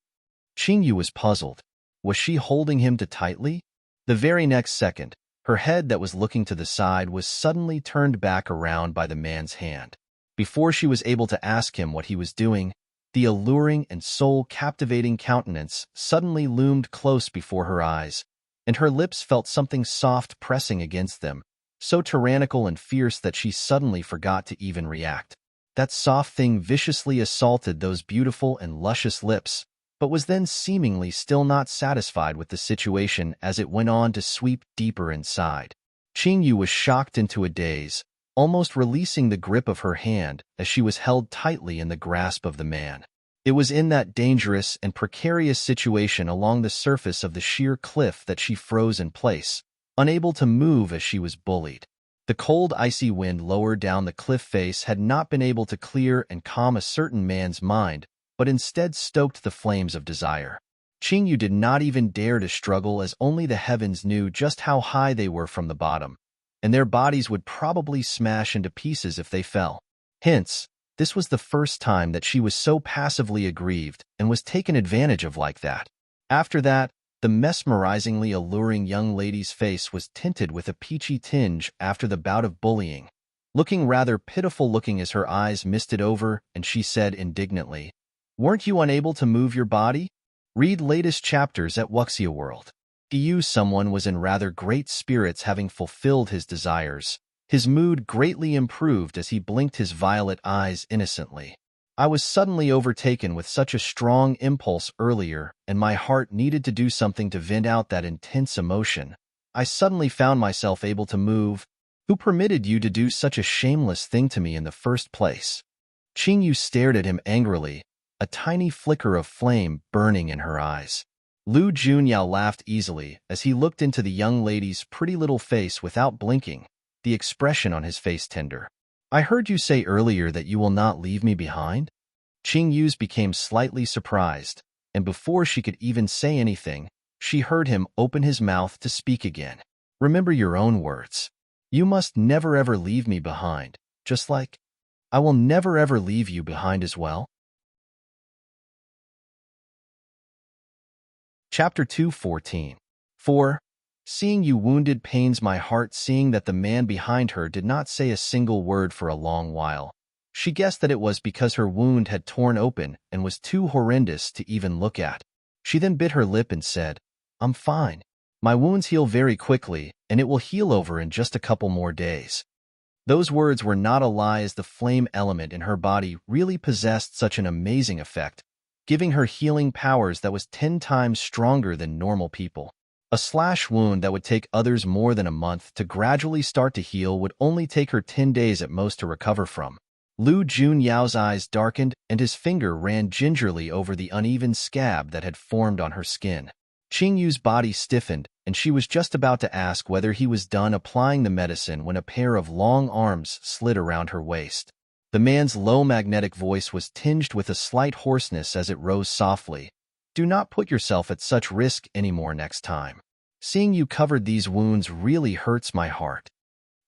Qingyu was puzzled. Was she holding him too tightly? The very next second, her head that was looking to the side was suddenly turned back around by the man's hand. Before she was able to ask him what he was doing, the alluring and soul-captivating countenance suddenly loomed close before her eyes, and her lips felt something soft pressing against them, so tyrannical and fierce that she suddenly forgot to even react. That soft thing viciously assaulted those beautiful and luscious lips, but was then seemingly still not satisfied with the situation as it went on to sweep deeper inside. Qingyu was shocked into a daze, almost releasing the grip of her hand as she was held tightly in the grasp of the man. It was in that dangerous and precarious situation along the surface of the sheer cliff that she froze in place, unable to move as she was bullied. The cold, icy wind lower down the cliff face had not been able to clear and calm a certain man's mind, but instead stoked the flames of desire. Qingyu did not even dare to struggle, as only the heavens knew just how high they were from the bottom, and their bodies would probably smash into pieces if they fell. Hence, this was the first time that she was so passively aggrieved and was taken advantage of like that. After that, the mesmerizingly alluring young lady's face was tinted with a peachy tinge after the bout of bullying, looking rather pitiful-looking as her eyes misted over, and she said indignantly, Weren't you unable to move your body? Read latest chapters at Wuxia World. Someone was in rather great spirits, having fulfilled his desires. His mood greatly improved as he blinked his violet eyes innocently. I was suddenly overtaken with such a strong impulse earlier, and my heart needed to do something to vent out that intense emotion. I suddenly found myself able to move. Who permitted you to do such a shameless thing to me in the first place? Qingyu stared at him angrily, a tiny flicker of flame burning in her eyes. Lu Junyao laughed easily as he looked into the young lady's pretty little face without blinking, the expression on his face tender. I heard you say earlier that you will not leave me behind? Qingyu's became slightly surprised. and before she could even say anything, she heard him open his mouth to speak again. Remember your own words. You must never ever leave me behind, just like I will never ever leave you behind as well. Chapter 2:14. 4. Seeing you wounded pains my heart. Seeing that the man behind her did not say a single word for a long while, she guessed that it was because her wound had torn open and was too horrendous to even look at. She then bit her lip and said, I'm fine. My wounds heal very quickly, and it will heal over in just a couple more days. Those words were not a lie, as the flame element in her body really possessed such an amazing effect, giving her healing powers that was 10 times stronger than normal people. A slash wound that would take others more than a month to gradually start to heal would only take her 10 days at most to recover from. Lu Junyao's eyes darkened and his finger ran gingerly over the uneven scab that had formed on her skin. Qingyu's body stiffened, and she was just about to ask whether he was done applying the medicine when a pair of long arms slid around her waist. The man's low magnetic voice was tinged with a slight hoarseness as it rose softly. Do not put yourself at such risk anymore next time. Seeing you covered these wounds really hurts my heart.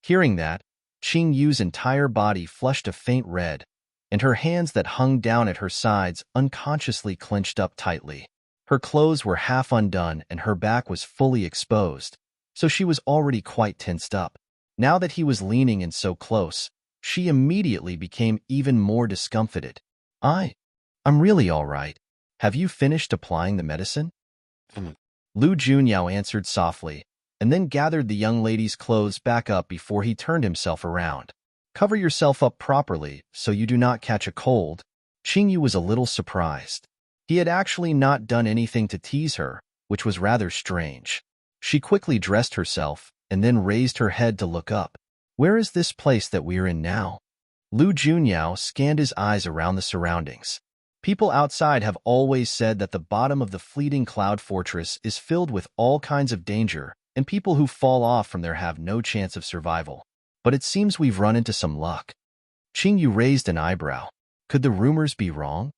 Hearing that, Qingyu's entire body flushed a faint red, and her hands that hung down at her sides unconsciously clenched up tightly. Her clothes were half undone and her back was fully exposed, so she was already quite tensed up. Now that he was leaning in so close, she immediately became even more discomfited. I'm really all right. Have you finished applying the medicine? Lu Junyao answered softly, and then gathered the young lady's clothes back up before he turned himself around. Cover yourself up properly so you do not catch a cold. Qingyu was a little surprised. He had actually not done anything to tease her, which was rather strange. She quickly dressed herself and then raised her head to look up. Where is this place that we're in now? Lu Junyao scanned his eyes around the surroundings. People outside have always said that the bottom of the fleeting cloud fortress is filled with all kinds of danger, and people who fall off from there have no chance of survival. But it seems we've run into some luck. Qingyu raised an eyebrow. Could the rumors be wrong?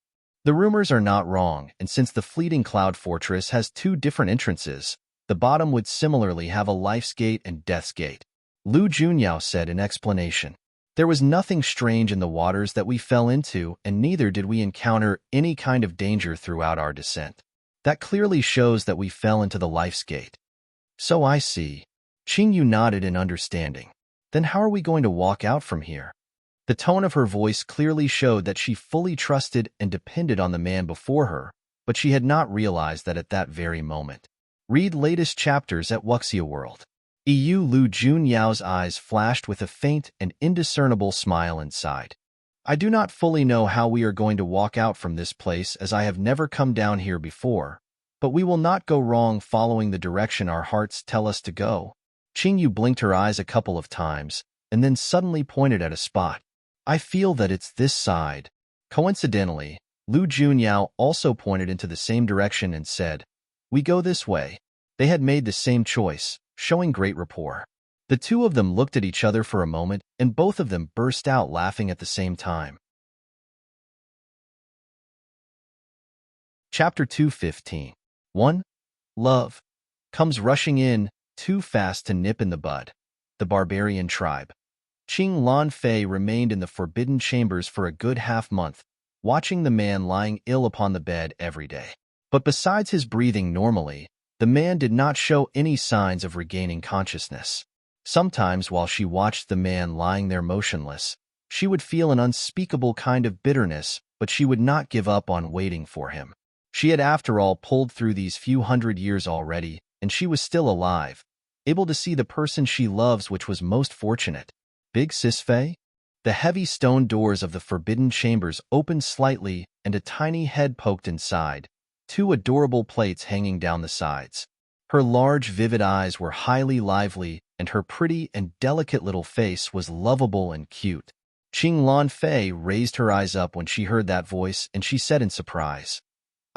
The rumors are not wrong, and since the fleeting cloud fortress has 2 different entrances, the bottom would similarly have a life's gate and death's gate. Lu Junyao said in explanation. There was nothing strange in the waters that we fell into, and neither did we encounter any kind of danger throughout our descent. That clearly shows that we fell into the life's gate. So I see. Qingyu nodded in understanding. Then how are we going to walk out from here? The tone of her voice clearly showed that she fully trusted and depended on the man before her, but she had not realized that at that very moment. Read latest chapters at Wuxia World. Lu Junyao's eyes flashed with a faint and indiscernible smile inside. I do not fully know how we are going to walk out from this place, as I have never come down here before, but we will not go wrong following the direction our hearts tell us to go. Qingyu blinked her eyes a couple of times, and then suddenly pointed at a spot. I feel that it's this side. Coincidentally, Lu Junyao also pointed into the same direction and said, We go this way. They had made the same choice, showing great rapport. The two of them looked at each other for a moment, and both of them burst out laughing at the same time. Chapter 2:15. 1. Love comes rushing in, too fast to nip in the bud. The barbarian tribe. Qing Lan Fei remained in the forbidden chambers for a good half-month, watching the man lying ill upon the bed every day. But besides his breathing normally, the man did not show any signs of regaining consciousness. Sometimes while she watched the man lying there motionless, she would feel an unspeakable kind of bitterness, but she would not give up on waiting for him. She had after all pulled through these few hundred years already, and she was still alive, able to see the person she loves, which was most fortunate. Big Sis Fei? The heavy stone doors of the forbidden chambers opened slightly, and a tiny head poked inside, 2 adorable plates hanging down the sides. Her large, vivid eyes were highly lively, and her pretty and delicate little face was lovable and cute. Qing Lan Fei raised her eyes up when she heard that voice, and she said in surprise,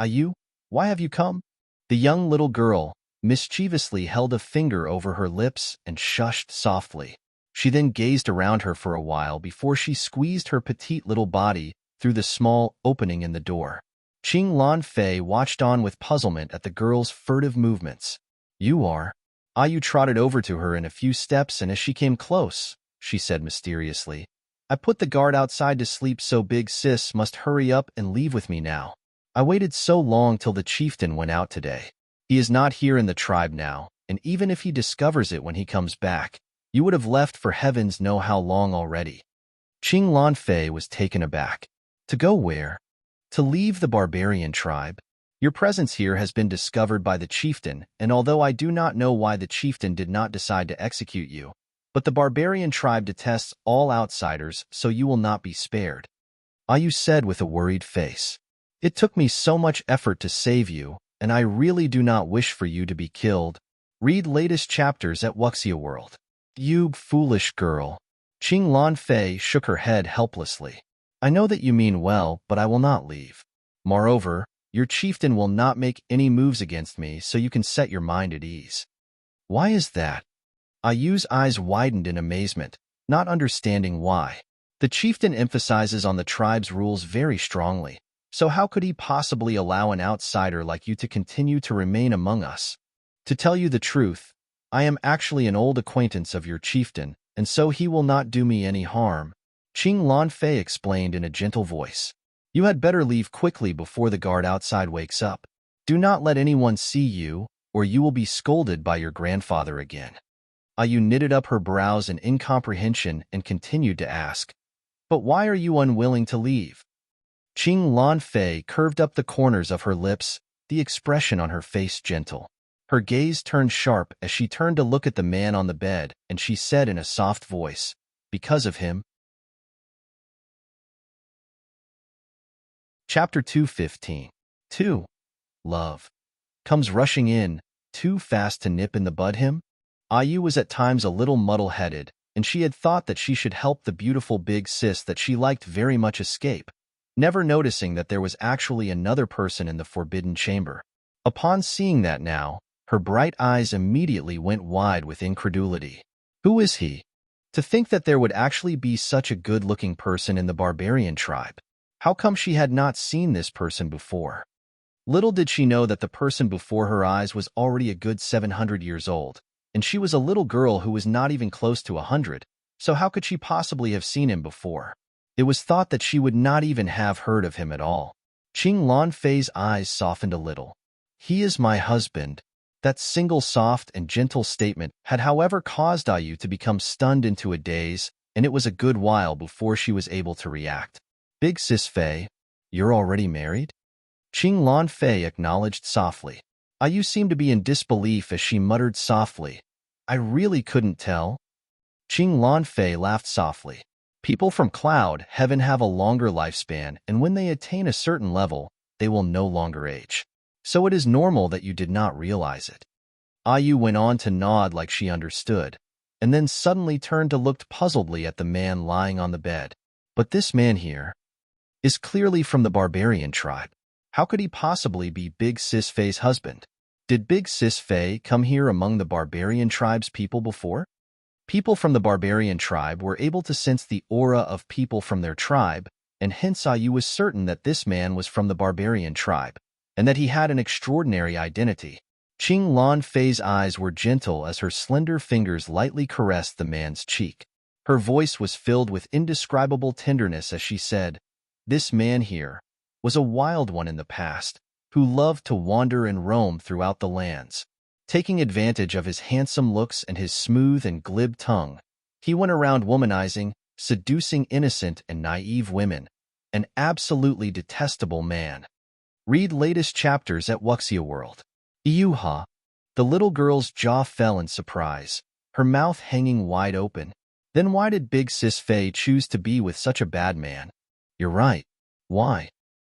"You? Why have you come?" The young little girl mischievously held a finger over her lips and shushed softly. She then gazed around her for a while before she squeezed her petite little body through the small opening in the door. Qing Lan Fei watched on with puzzlement at the girl's furtive movements. You are? Ayu trotted over to her in a few steps, and as she came close, she said mysteriously, I put the guard outside to sleep, so big sis must hurry up and leave with me now. I waited so long till the chieftain went out today. He is not here in the tribe now, and even if he discovers it when he comes back, you would have left for heavens know how long already. Qing Lan Fei was taken aback. To go where? To leave the barbarian tribe? Your presence here has been discovered by the chieftain, and although I do not know why the chieftain did not decide to execute you, but the barbarian tribe detests all outsiders, so you will not be spared. Ayu said with a worried face. It took me so much effort to save you, and I really do not wish for you to be killed. Read latest chapters at Wuxia World. You foolish girl. Qing Lan Fei shook her head helplessly. I know that you mean well, but I will not leave. Moreover, your chieftain will not make any moves against me, so you can set your mind at ease. Why is that? Ayu's eyes widened in amazement, not understanding why. The chieftain emphasizes on the tribe's rules very strongly, so how could he possibly allow an outsider like you to continue to remain among us? To tell you the truth, I am actually an old acquaintance of your chieftain, and so he will not do me any harm, Qing Lan Fei explained in a gentle voice. You had better leave quickly before the guard outside wakes up. Do not let anyone see you, or you will be scolded by your grandfather again. Ayu knitted up her brows in incomprehension and continued to ask, But why are you unwilling to leave? Qing Lan Fei curved up the corners of her lips, the expression on her face gentle. Her gaze turned sharp as she turned to look at the man on the bed, and she said in a soft voice, Because of him. Chapter 215. 2. Love. Comes rushing in, too fast to nip in the bud him? Ayu was at times a little muddle-headed, and she had thought that she should help the beautiful big sis that she liked very much escape, never noticing that there was actually another person in the forbidden chamber. Upon seeing that now, her bright eyes immediately went wide with incredulity. Who is he? To think that there would actually be such a good-looking person in the barbarian tribe. How come she had not seen this person before? Little did she know that the person before her eyes was already a good 700 years old, and she was a little girl who was not even close to 100, so how could she possibly have seen him before? It was thought that she would not even have heard of him at all. Qing Lan Fei's eyes softened a little. He is my husband. That single soft and gentle statement had however caused Ayu to become stunned into a daze, and it was a good while before she was able to react. Big sis Fei, you're already married? Qing Lan Fei acknowledged softly. Ayu seemed to be in disbelief as she muttered softly, I really couldn't tell. Qing Lan Fei laughed softly. People from Cloud Heaven have a longer lifespan, and when they attain a certain level, they will no longer age. So it is normal that you did not realize it. Ayu went on to nod like she understood, and then suddenly turned to look puzzledly at the man lying on the bed. But this man here is clearly from the barbarian tribe. How could he possibly be Big Sis Fei's husband? Did Big Sis Fei come here among the barbarian tribe's people before? People from the barbarian tribe were able to sense the aura of people from their tribe, and hence Ayu was certain that this man was from the barbarian tribe, and that he had an extraordinary identity. Qing Lan Fei's eyes were gentle as her slender fingers lightly caressed the man's cheek. Her voice was filled with indescribable tenderness as she said, This man here was a wild one in the past, who loved to wander and roam throughout the lands. Taking advantage of his handsome looks and his smooth and glib tongue, he went around womanizing, seducing innocent and naive women. An absolutely detestable man. Read latest chapters at Wuxia World. Iyuha. The little girl's jaw fell in surprise, her mouth hanging wide open. Then why did Big Sis Fei choose to be with such a bad man? You're right. Why?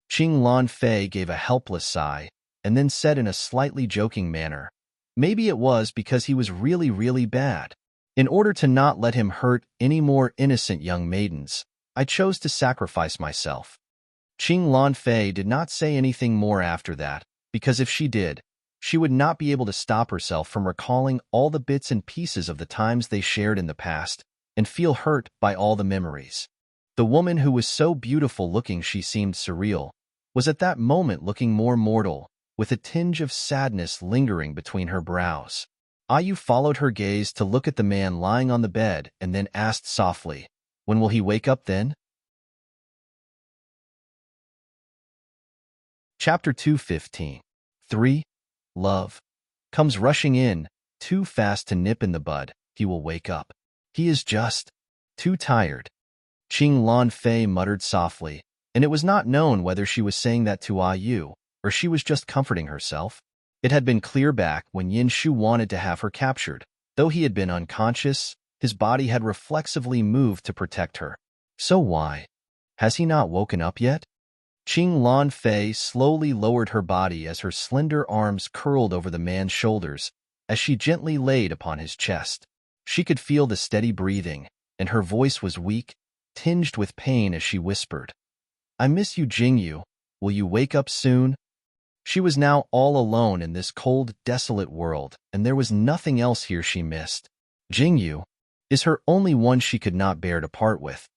Qing Lan Fei gave a helpless sigh, and then said in a slightly joking manner, Maybe it was because he was really, really bad. In order to not let him hurt any more innocent young maidens, I chose to sacrifice myself. Qing Lan Fei did not say anything more after that, because if she did, she would not be able to stop herself from recalling all the bits and pieces of the times they shared in the past, and feel hurt by all the memories. The woman who was so beautiful looking she seemed surreal, was at that moment looking more mortal, with a tinge of sadness lingering between her brows. Ayu followed her gaze to look at the man lying on the bed and then asked softly, "When will he wake up then?" Chapter 215. 3. Love comes rushing in, too fast to nip in the bud. He will wake up. He is just too tired. Qing Lan Fei muttered softly, and it was not known whether she was saying that to Ayu or she was just comforting herself. It had been clear back when Yin Shu wanted to have her captured. Though he had been unconscious, his body had reflexively moved to protect her. So why? Has he not woken up yet? Qing Lan Fei slowly lowered her body as her slender arms curled over the man's shoulders as she gently laid upon his chest. She could feel the steady breathing, and her voice was weak, tinged with pain as she whispered, "I miss you, Jingyu. Will you wake up soon?" She was now all alone in this cold, desolate world, and there was nothing else here she missed. Jingyu is her only one she could not bear to part with.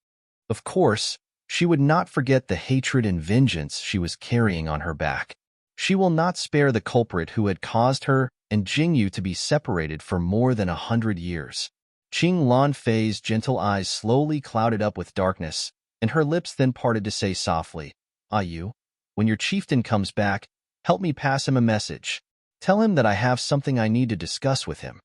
Of course, she would not forget the hatred and vengeance she was carrying on her back. She will not spare the culprit who had caused her and Jingyu to be separated for more than 100 years. Qing Lan Fei's gentle eyes slowly clouded up with darkness, and her lips then parted to say softly, "Ayu, when your chieftain comes back, help me pass him a message. Tell him that I have something I need to discuss with him."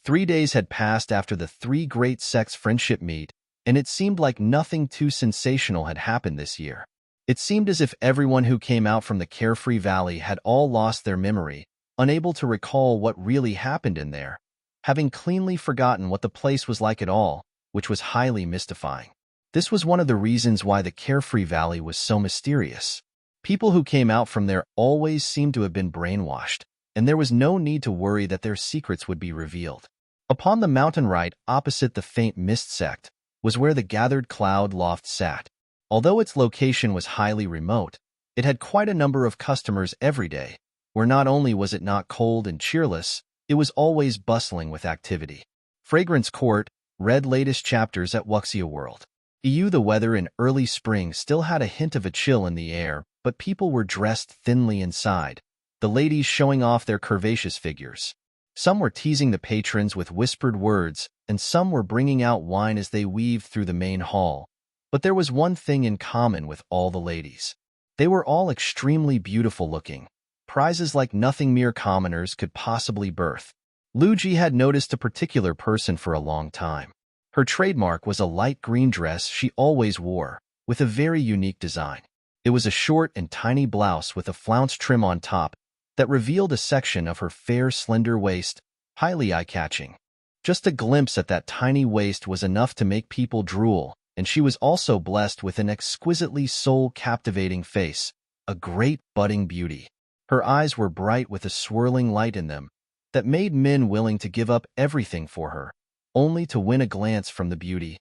3 days had passed after the three great sects' friendship meet, and it seemed like nothing too sensational had happened this year. It seemed as if everyone who came out from the Carefree Valley had all lost their memory, unable to recall what really happened in there, having cleanly forgotten what the place was like at all, which was highly mystifying. This was one of the reasons why the Carefree Valley was so mysterious. People who came out from there always seemed to have been brainwashed, and there was no need to worry that their secrets would be revealed. Upon the mountain right opposite the faint mist sect was where the gathered cloud loft sat. Although its location was highly remote, it had quite a number of customers every day, where not only was it not cold and cheerless, it was always bustling with activity. Fragrance Court read latest chapters at Wuxia World. The weather in early spring still had a hint of a chill in the air, but people were dressed thinly inside, the ladies showing off their curvaceous figures. Some were teasing the patrons with whispered words, and some were bringing out wine as they weaved through the main hall. But there was one thing in common with all the ladies. They were all extremely beautiful looking, prizes like nothing mere commoners could possibly birth. Lu Ji had noticed a particular person for a long time. Her trademark was a light green dress she always wore, with a very unique design. It was a short and tiny blouse with a flounce trim on top that revealed a section of her fair, slender waist, highly eye-catching. Just a glimpse at that tiny waist was enough to make people drool, and she was also blessed with an exquisitely soul-captivating face, a great budding beauty. Her eyes were bright with a swirling light in them that made men willing to give up everything for her, only to win a glance from the beauty.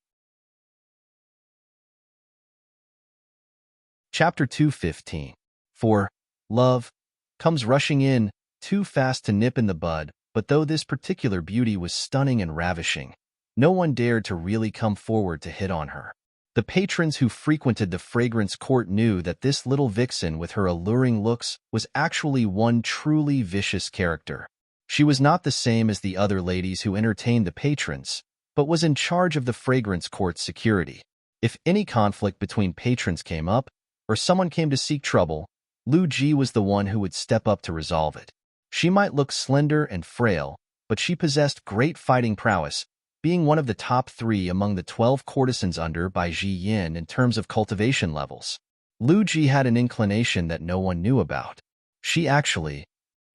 Chapter 215. 4. Love comes rushing in, too fast to nip in the bud, but though this particular beauty was stunning and ravishing, no one dared to really come forward to hit on her. The patrons who frequented the fragrance court knew that this little vixen with her alluring looks was actually one truly vicious character. She was not the same as the other ladies who entertained the patrons, but was in charge of the fragrance court's security. If any conflict between patrons came up, or someone came to seek trouble, Lu Ji was the one who would step up to resolve it. She might look slender and frail, but she possessed great fighting prowess, being one of the top 3 among the 12 courtesans under by Ji Yin in terms of cultivation levels. Lu Ji had an inclination that no one knew about. She actually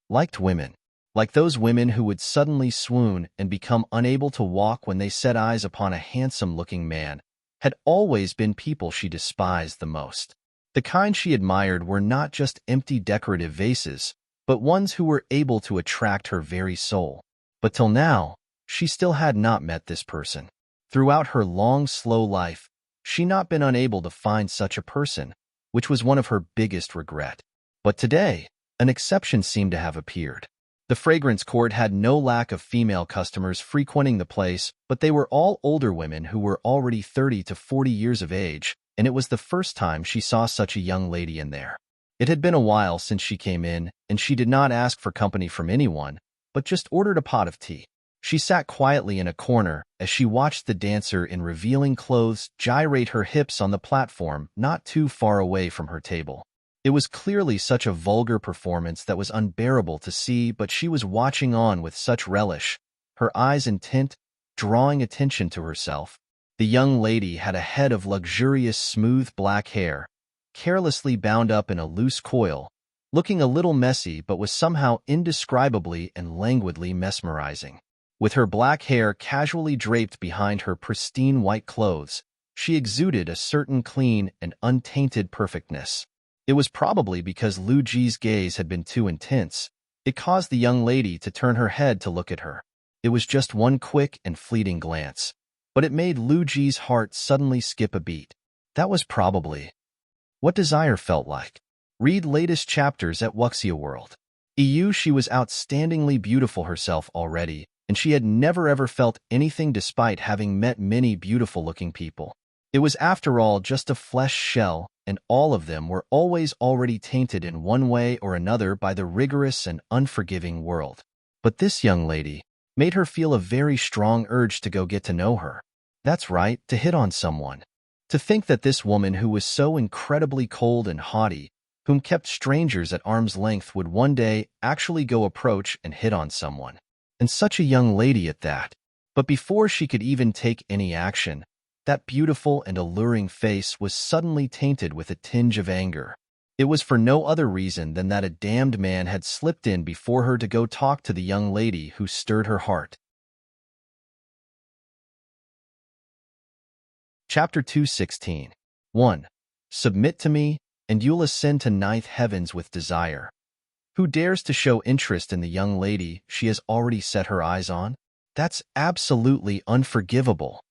liked women. Like those women who would suddenly swoon and become unable to walk when they set eyes upon a handsome-looking man, had always been people she despised the most. The kind she admired were not just empty decorative vases, but ones who were able to attract her very soul. But till now, she still had not met this person. Throughout her long, slow life, she not been unable to find such a person, which was one of her biggest regret. But today, an exception seemed to have appeared. The fragrance court had no lack of female customers frequenting the place, but they were all older women who were already 30 to 40 years of age, and it was the first time she saw such a young lady in there. It had been a while since she came in, and she did not ask for company from anyone, but just ordered a pot of tea. She sat quietly in a corner as she watched the dancer in revealing clothes gyrate her hips on the platform not too far away from her table. It was clearly such a vulgar performance that was unbearable to see, but she was watching on with such relish, her eyes intent, drawing attention to herself. The young lady had a head of luxurious smooth black hair, carelessly bound up in a loose coil, looking a little messy but was somehow indescribably and languidly mesmerizing. With her black hair casually draped behind her pristine white clothes, she exuded a certain clean and untainted perfectness. It was probably because Lu Ji's gaze had been too intense. It caused the young lady to turn her head to look at her. It was just one quick and fleeting glance, but it made Lu Ji's heart suddenly skip a beat. That was probably what desire felt like. Read latest chapters at Wuxia World. She was outstandingly beautiful herself already, and she had never ever felt anything despite having met many beautiful-looking people. It was after all just a flesh shell, and all of them were always already tainted in one way or another by the rigorous and unforgiving world. But this young lady made her feel a very strong urge to go get to know her. That's right, to hit on someone. To think that this woman who was so incredibly cold and haughty, whom kept strangers at arm's length, would one day actually go approach and hit on someone. And such a young lady at that. But before she could even take any action, that beautiful and alluring face was suddenly tainted with a tinge of anger. It was for no other reason than that a damned man had slipped in before her to go talk to the young lady who stirred her heart. Chapter 216. 1. Submit to me, and you'll ascend to ninth heavens with desire. Who dares to show interest in the young lady she has already set her eyes on? That's absolutely unforgivable.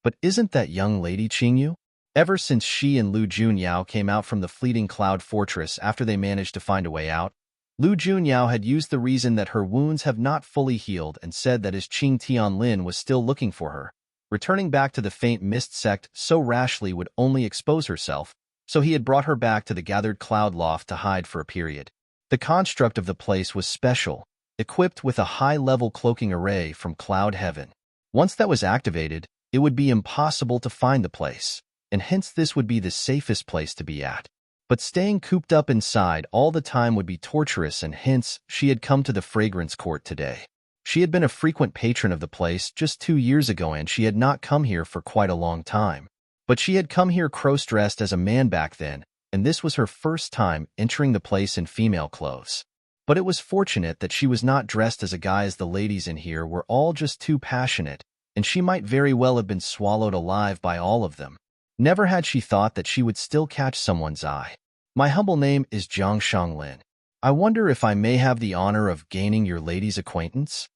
But isn't that young lady Qingyu? Ever since she and Lu Junyao came out from the fleeting cloud fortress after they managed to find a way out, Lu Junyao had used the reason that her wounds have not fully healed and said that as Qing Tianlin was still looking for her, returning back to the faint mist sect so rashly would only expose herself, so he had brought her back to the gathered cloud loft to hide for a period. The construct of the place was special, equipped with a high-level cloaking array from Cloud Heaven. Once that was activated, it would be impossible to find the place, and hence this would be the safest place to be at. But staying cooped up inside all the time would be torturous, and hence she had come to the fragrance court today. She had been a frequent patron of the place just 2 years ago, and she had not come here for quite a long time. But she had come here cross-dressed as a man back then, and this was her first time entering the place in female clothes. But it was fortunate that she was not dressed as a guy, as the ladies in here were all just too passionate, and she might very well have been swallowed alive by all of them. Never had she thought that she would still catch someone's eye. My humble name is Jiang Shanglin. I wonder if I may have the honor of gaining your lady's acquaintance?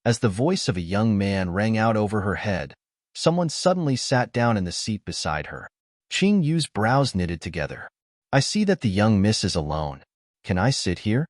As the voice of a young man rang out over her head, someone suddenly sat down in the seat beside her. Qing Yu's brows knitted together. I see that the young miss is alone. Can I sit here?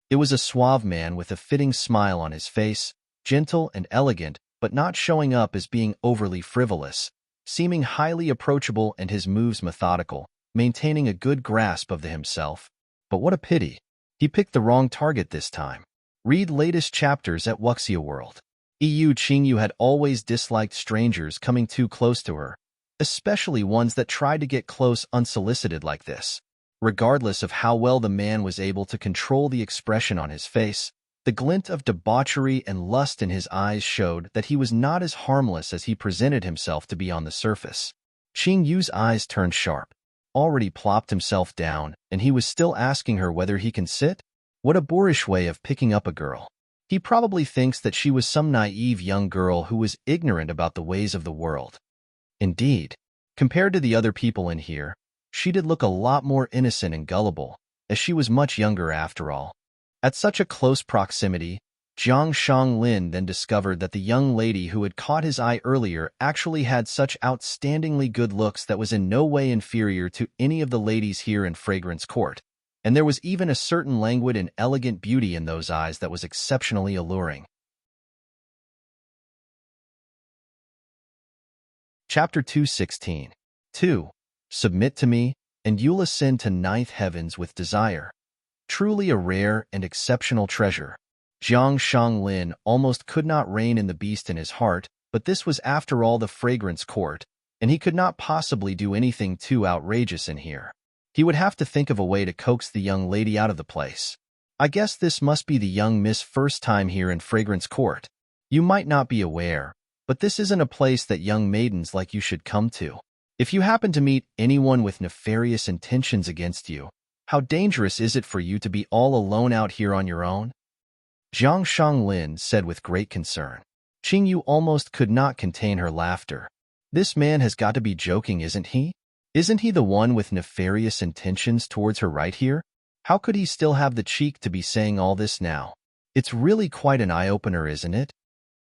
It was a suave man with a fitting smile on his face, gentle and elegant, but not showing up as being overly frivolous, seeming highly approachable and his moves methodical, maintaining a good grasp of himself. But what a pity. He picked the wrong target this time. Read latest chapters at Wuxia World. Qingyu had always disliked strangers coming too close to her, especially ones that tried to get close unsolicited like this. Regardless of how well the man was able to control the expression on his face, the glint of debauchery and lust in his eyes showed that he was not as harmless as he presented himself to be on the surface. Qingyu's eyes turned sharp. Already plopped himself down, and he was still asking her whether he can sit? What a boorish way of picking up a girl. He probably thinks that she was some naive young girl who was ignorant about the ways of the world. Indeed, compared to the other people in here, she did look a lot more innocent and gullible, as she was much younger after all. At such a close proximity, Jiang Shanglin then discovered that the young lady who had caught his eye earlier actually had such outstandingly good looks that was in no way inferior to any of the ladies here in Fragrance Court, and there was even a certain languid and elegant beauty in those eyes that was exceptionally alluring. Chapter 216. 2. Submit to me, and you'll ascend to ninth heavens with desire. Truly a rare and exceptional treasure. Jiang Shanglin almost could not rein in the beast in his heart, but this was after all the fragrance court, and he could not possibly do anything too outrageous in here. He would have to think of a way to coax the young lady out of the place. I guess this must be the young miss' first time here in Fragrance Court. You might not be aware, but this isn't a place that young maidens like you should come to. If you happen to meet anyone with nefarious intentions against you, how dangerous is it for you to be all alone out here on your own? Jiang Shanglin said with great concern. Qingyu almost could not contain her laughter. This man has got to be joking, isn't he? Isn't he the one with nefarious intentions towards her right here? How could he still have the cheek to be saying all this now? It's really quite an eye-opener, isn't it?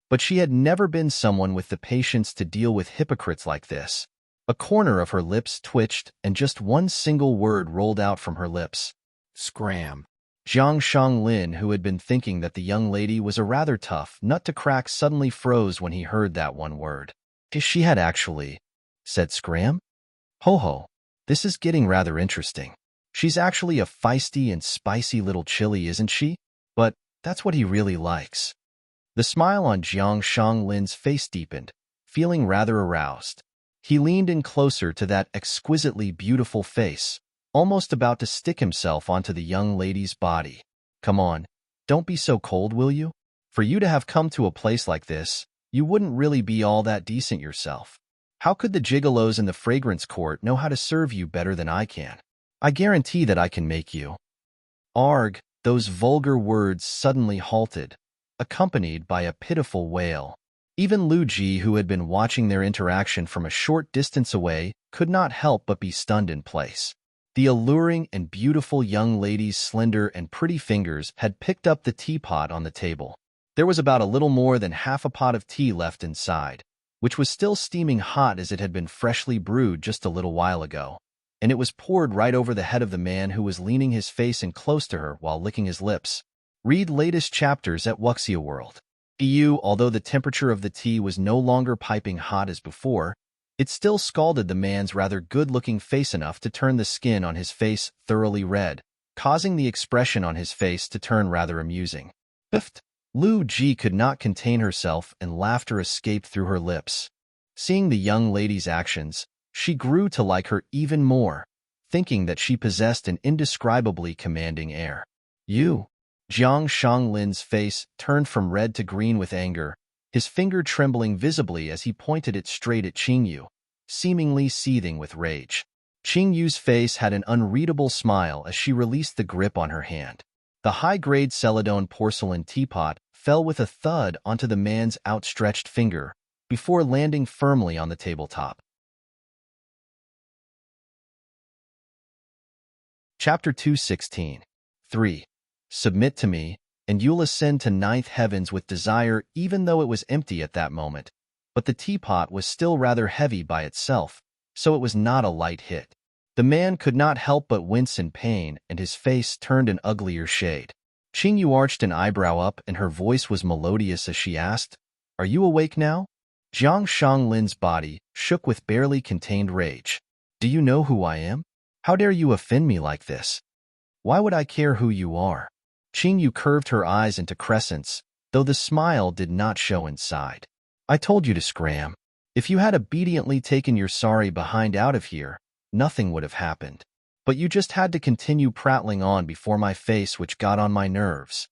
But she had never been someone with the patience to deal with hypocrites like this. A corner of her lips twitched, and just one single word rolled out from her lips. Scram. Jiang Shanglin, who had been thinking that the young lady was a rather tough nut to crack, suddenly froze when he heard that one word. She had actually said scram? Ho-ho, this is getting rather interesting. She's actually a feisty and spicy little chili, isn't she? But that's what he really likes. The smile on Jiang Shanglin's face deepened, feeling rather aroused. He leaned in closer to that exquisitely beautiful face, almost about to stick himself onto the young lady's body. Come on, don't be so cold, will you? For you to have come to a place like this, you wouldn't really be all that decent yourself. How could the gigolos in the fragrance court know how to serve you better than I can? I guarantee that I can make you. Arg, those vulgar words suddenly halted, accompanied by a pitiful wail. Even Lu Ji, who had been watching their interaction from a short distance away, could not help but be stunned in place. The alluring and beautiful young lady's slender and pretty fingers had picked up the teapot on the table. There was about a little more than half a pot of tea left inside, which was still steaming hot as it had been freshly brewed just a little while ago, and it was poured right over the head of the man who was leaning his face in close to her while licking his lips. Read latest chapters at Wuxia World. Although the temperature of the tea was no longer piping hot as before, it still scalded the man's rather good-looking face enough to turn the skin on his face thoroughly red, causing the expression on his face to turn rather amusing. Biffed. Lu Ji could not contain herself, and laughter escaped through her lips. Seeing the young lady's actions, she grew to like her even more, thinking that she possessed an indescribably commanding air. You. Jiang Shanglin's face turned from red to green with anger, his finger trembling visibly as he pointed it straight at Qingyu, seemingly seething with rage. Qingyu's face had an unreadable smile as she released the grip on her hand. The high-grade Celadon porcelain teapot fell with a thud onto the man's outstretched finger before landing firmly on the tabletop. Chapter 216. 3. Submit to me, and you'll ascend to ninth heavens with desire, even though it was empty at that moment. But the teapot was still rather heavy by itself, so it was not a light hit. The man could not help but wince in pain, and his face turned an uglier shade. Qingyu arched an eyebrow up, and her voice was melodious as she asked, "Are you awake now?" Jiang Shanglin's body shook with barely contained rage. "Do you know who I am? How dare you offend me like this? Why would I care who you are?" Qingyu curved her eyes into crescents, though the smile did not show inside. "I told you to scram. If you had obediently taken your sorry behind out of here, nothing would have happened. But you just had to continue prattling on before my face, which got on my nerves.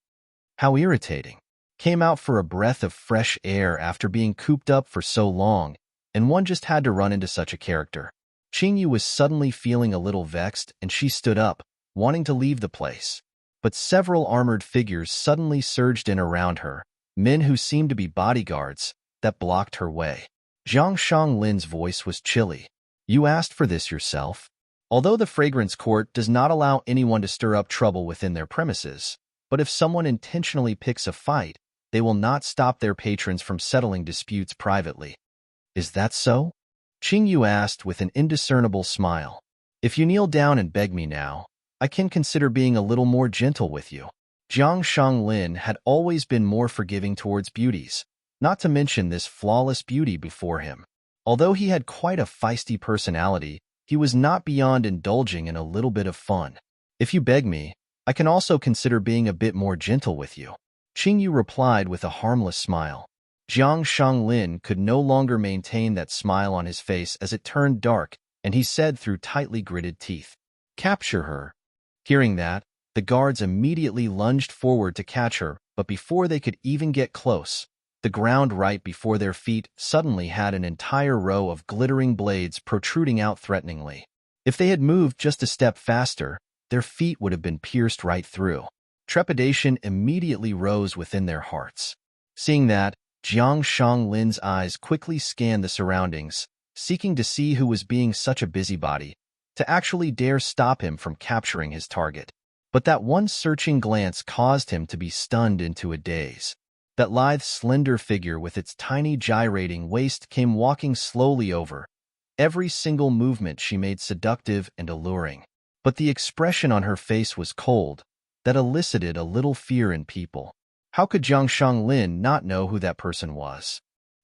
How irritating. Came out for a breath of fresh air after being cooped up for so long, and one just had to run into such a character." Qingyu was suddenly feeling a little vexed, and she stood up, wanting to leave the place. But several armored figures suddenly surged in around her, men who seemed to be bodyguards, that blocked her way. Jiang Shanglin's voice was chilly. "You asked for this yourself?" Although the Fragrance Court does not allow anyone to stir up trouble within their premises, but if someone intentionally picks a fight, they will not stop their patrons from settling disputes privately. "Is that so?" Qingyu asked with an indiscernible smile. "If you kneel down and beg me now, I can consider being a little more gentle with you." Jiang Shanglin had always been more forgiving towards beauties, not to mention this flawless beauty before him. Although he had quite a feisty personality, he was not beyond indulging in a little bit of fun. If you beg me, I can also consider being a bit more gentle with you. Qingyu replied with a harmless smile. Jiang Shanglin could no longer maintain that smile on his face as it turned dark, and he said through tightly gritted teeth, "Capture her." Hearing that, the guards immediately lunged forward to catch her, but before they could even get close, the ground right before their feet suddenly had an entire row of glittering blades protruding out threateningly. If they had moved just a step faster, their feet would have been pierced right through. Trepidation immediately rose within their hearts. Seeing that, Jiang Shanglin's eyes quickly scanned the surroundings, seeking to see who was being such a busybody, to actually dare stop him from capturing his target. But that one searching glance caused him to be stunned into a daze. That lithe, slender figure with its tiny gyrating waist came walking slowly over. Every single movement she made seductive and alluring. But the expression on her face was cold, that elicited a little fear in people. How could Jiang Shanglin not know who that person was?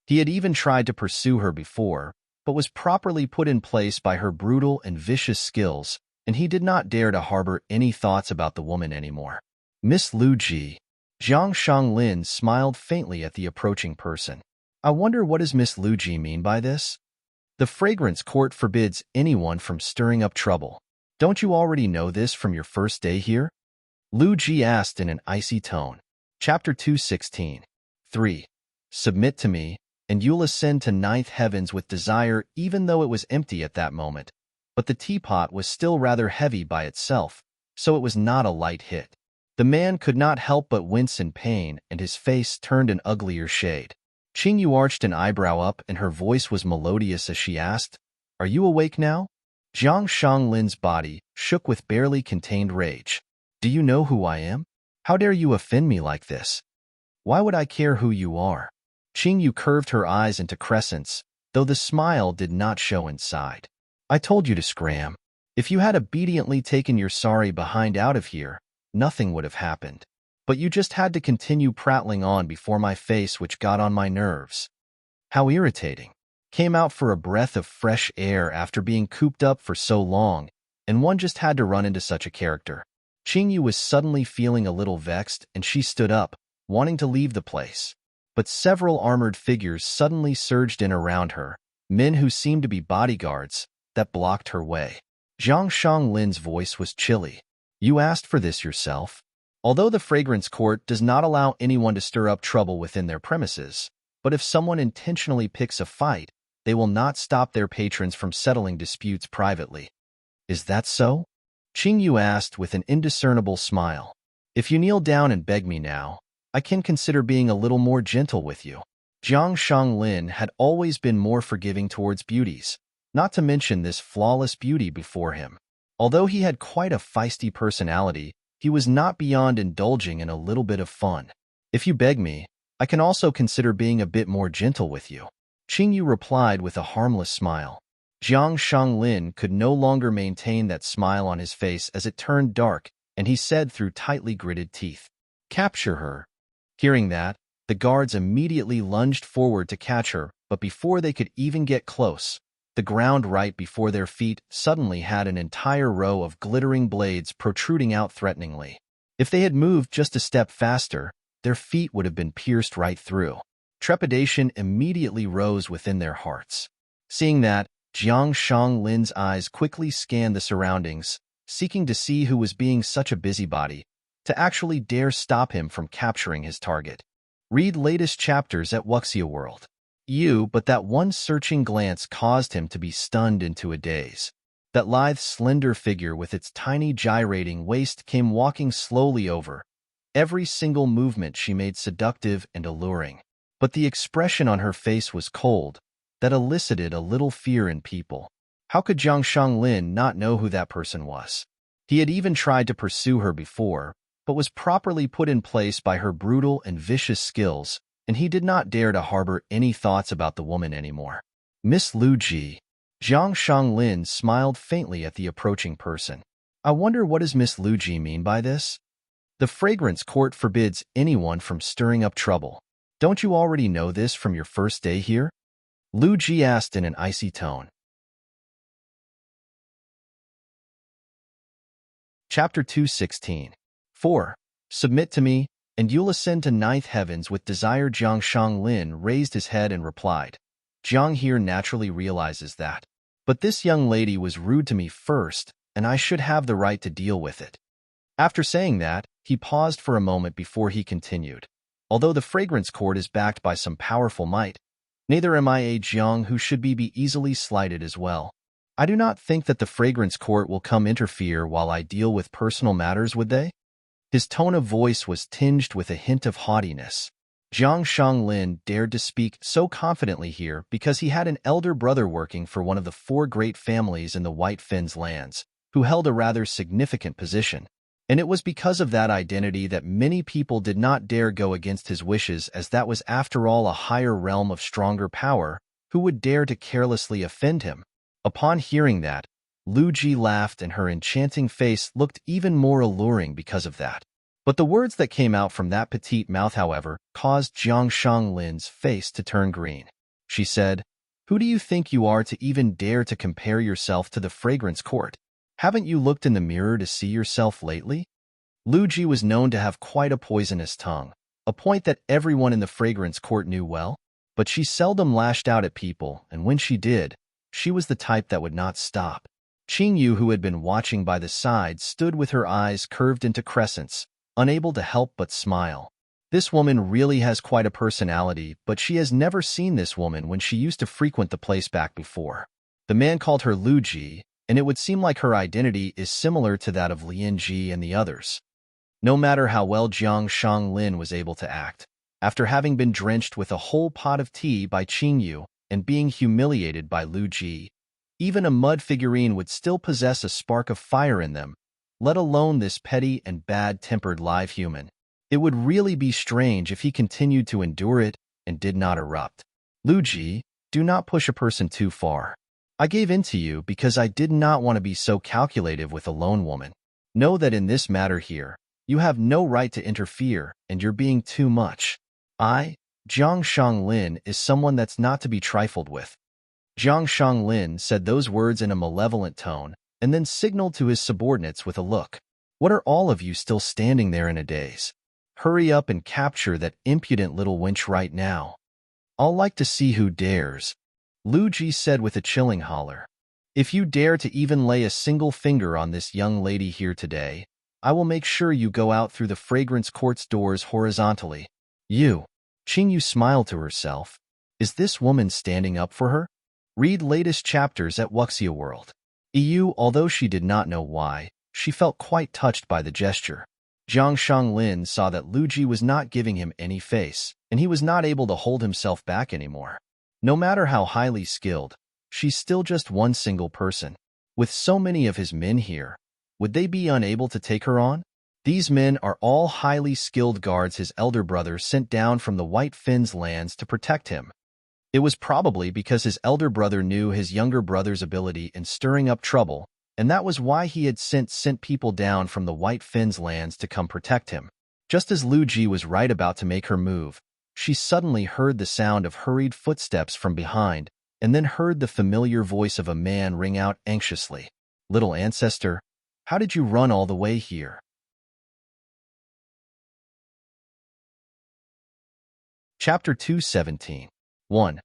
He had even tried to pursue her before, but was properly put in place by her brutal and vicious skills, and he did not dare to harbor any thoughts about the woman anymore. Miss Lu Ji. Jiang Shanglin smiled faintly at the approaching person. I wonder what does Miss Lu Ji mean by this? The fragrance court forbids anyone from stirring up trouble. Don't you already know this from your first day here? Lu Ji asked in an icy tone. Chapter 216. 3. Submit to me, and you'll ascend to ninth heavens with desire, even though it was empty at that moment. But the teapot was still rather heavy by itself, so it was not a light hit. The man could not help but wince in pain, and his face turned an uglier shade. Qingyu arched an eyebrow up, and her voice was melodious as she asked, "Are you awake now?" Jiang Shanglin's body shook with barely contained rage. "Do you know who I am? How dare you offend me like this? Why would I care who you are?" Qingyu curved her eyes into crescents, though the smile did not show inside. "I told you to scram. If you had obediently taken your sorry behind out of here, nothing would have happened. But you just had to continue prattling on before my face, which got on my nerves. How irritating. Came out for a breath of fresh air after being cooped up for so long, and one just had to run into such a character." Qingyu was suddenly feeling a little vexed, and she stood up, wanting to leave the place. But several armored figures suddenly surged in around her, men who seemed to be bodyguards, that blocked her way. Jiang Shanglin's voice was chilly. "You asked for this yourself." Although the fragrance court does not allow anyone to stir up trouble within their premises, but if someone intentionally picks a fight, they will not stop their patrons from settling disputes privately. "Is that so?" Qingyu asked with an indiscernible smile. "If you kneel down and beg me now, I can consider being a little more gentle with you." Jiang Shanglin had always been more forgiving towards beauties, not to mention this flawless beauty before him. Although he had quite a feisty personality, he was not beyond indulging in a little bit of fun. "If you beg me, I can also consider being a bit more gentle with you." Qingyu replied with a harmless smile. Jiang Shanglin could no longer maintain that smile on his face as it turned dark, and he said through tightly gritted teeth, "Capture her." Hearing that, the guards immediately lunged forward to catch her, but before they could even get close, the ground right before their feet suddenly had an entire row of glittering blades protruding out threateningly. If they had moved just a step faster, their feet would have been pierced right through. Trepidation immediately rose within their hearts. Seeing that, Jiang Shanglin's eyes quickly scanned the surroundings, seeking to see who was being such a busybody, to actually dare stop him from capturing his target. Read latest chapters at Wuxia World. But that one searching glance caused him to be stunned into a daze. That lithe, slender figure with its tiny gyrating waist came walking slowly over. Every single movement she made seductive and alluring. But the expression on her face was cold, that elicited a little fear in people. How could Jiang Shanglin not know who that person was? He had even tried to pursue her before, but was properly put in place by her brutal and vicious skills, and he did not dare to harbor any thoughts about the woman anymore. Miss Lu Ji. Jiang Shanglin smiled faintly at the approaching person. I wonder what does Miss Lu Ji mean by this? The fragrance court forbids anyone from stirring up trouble. Don't you already know this from your first day here? Lu Ji asked in an icy tone. Chapter 216. 4. Submit to me, and you'll ascend to ninth heavens with desire. Jiang Shanglin raised his head and replied. Jiang here naturally realizes that. But this young lady was rude to me first, and I should have the right to deal with it. After saying that, he paused for a moment before he continued. Although the fragrance court is backed by some powerful might, neither am I a Jiang who should be easily slighted as well. I do not think that the fragrance court will come interfere while I deal with personal matters, would they? His tone of voice was tinged with a hint of haughtiness. Jiang Shanglin dared to speak so confidently here because he had an elder brother working for one of the 4 great families in the White Finns lands, who held a rather significant position. And it was because of that identity that many people did not dare go against his wishes, as that was after all a higher realm of stronger power. Who would dare to carelessly offend him? Upon hearing that, Lu Ji laughed, and her enchanting face looked even more alluring because of that. But the words that came out from that petite mouth, however, caused Jiang Shanglin's face to turn green. She said, "Who do you think you are to even dare to compare yourself to the fragrance court? Haven't you looked in the mirror to see yourself lately?" Lu Ji was known to have quite a poisonous tongue, a point that everyone in the fragrance court knew well, but she seldom lashed out at people, and when she did, she was the type that would not stop. Qing Yu, who had been watching by the side, stood with her eyes curved into crescents, unable to help but smile. This woman really has quite a personality, but she has never seen this woman when she used to frequent the place back before. The man called her Lu Ji, and it would seem like her identity is similar to that of Lian Ji and the others. No matter how well Jiang Shanglin was able to act, after having been drenched with a whole pot of tea by Qing Yu and being humiliated by Lu Ji, even a mud figurine would still possess a spark of fire in them, let alone this petty and bad-tempered live human. It would really be strange if he continued to endure it and did not erupt. Lu Ji, do not push a person too far. I gave in to you because I did not want to be so calculative with a lone woman. Know that in this matter here, you have no right to interfere, and you're being too much. I, Jiang Shanglin, is someone that's not to be trifled with. Jiang Shanglin said those words in a malevolent tone, and then signaled to his subordinates with a look. What are all of you still standing there in a daze? Hurry up and capture that impudent little wench right now. I'll like to see who dares. Lu Ji said with a chilling holler. If you dare to even lay a single finger on this young lady here today, I will make sure you go out through the fragrance court's doors horizontally. You. Qing Yu smiled to herself. Is this woman standing up for her? Read latest chapters at Wuxia World. EU, although she did not know why, she felt quite touched by the gesture. Jiang Shanglin saw that Lu Ji was not giving him any face, and he was not able to hold himself back anymore. No matter how highly skilled, she's still just one single person. With so many of his men here, would they be unable to take her on? These men are all highly skilled guards his elder brother sent down from the White Finns lands to protect him. It was probably because his elder brother knew his younger brother's ability in stirring up trouble, and that was why he had sent people down from the White Finns lands to come protect him. Just as Lu Ji was right about to make her move, she suddenly heard the sound of hurried footsteps from behind, and then heard the familiar voice of a man ring out anxiously. Little ancestor, how did you run all the way here? Chapter 217. 1.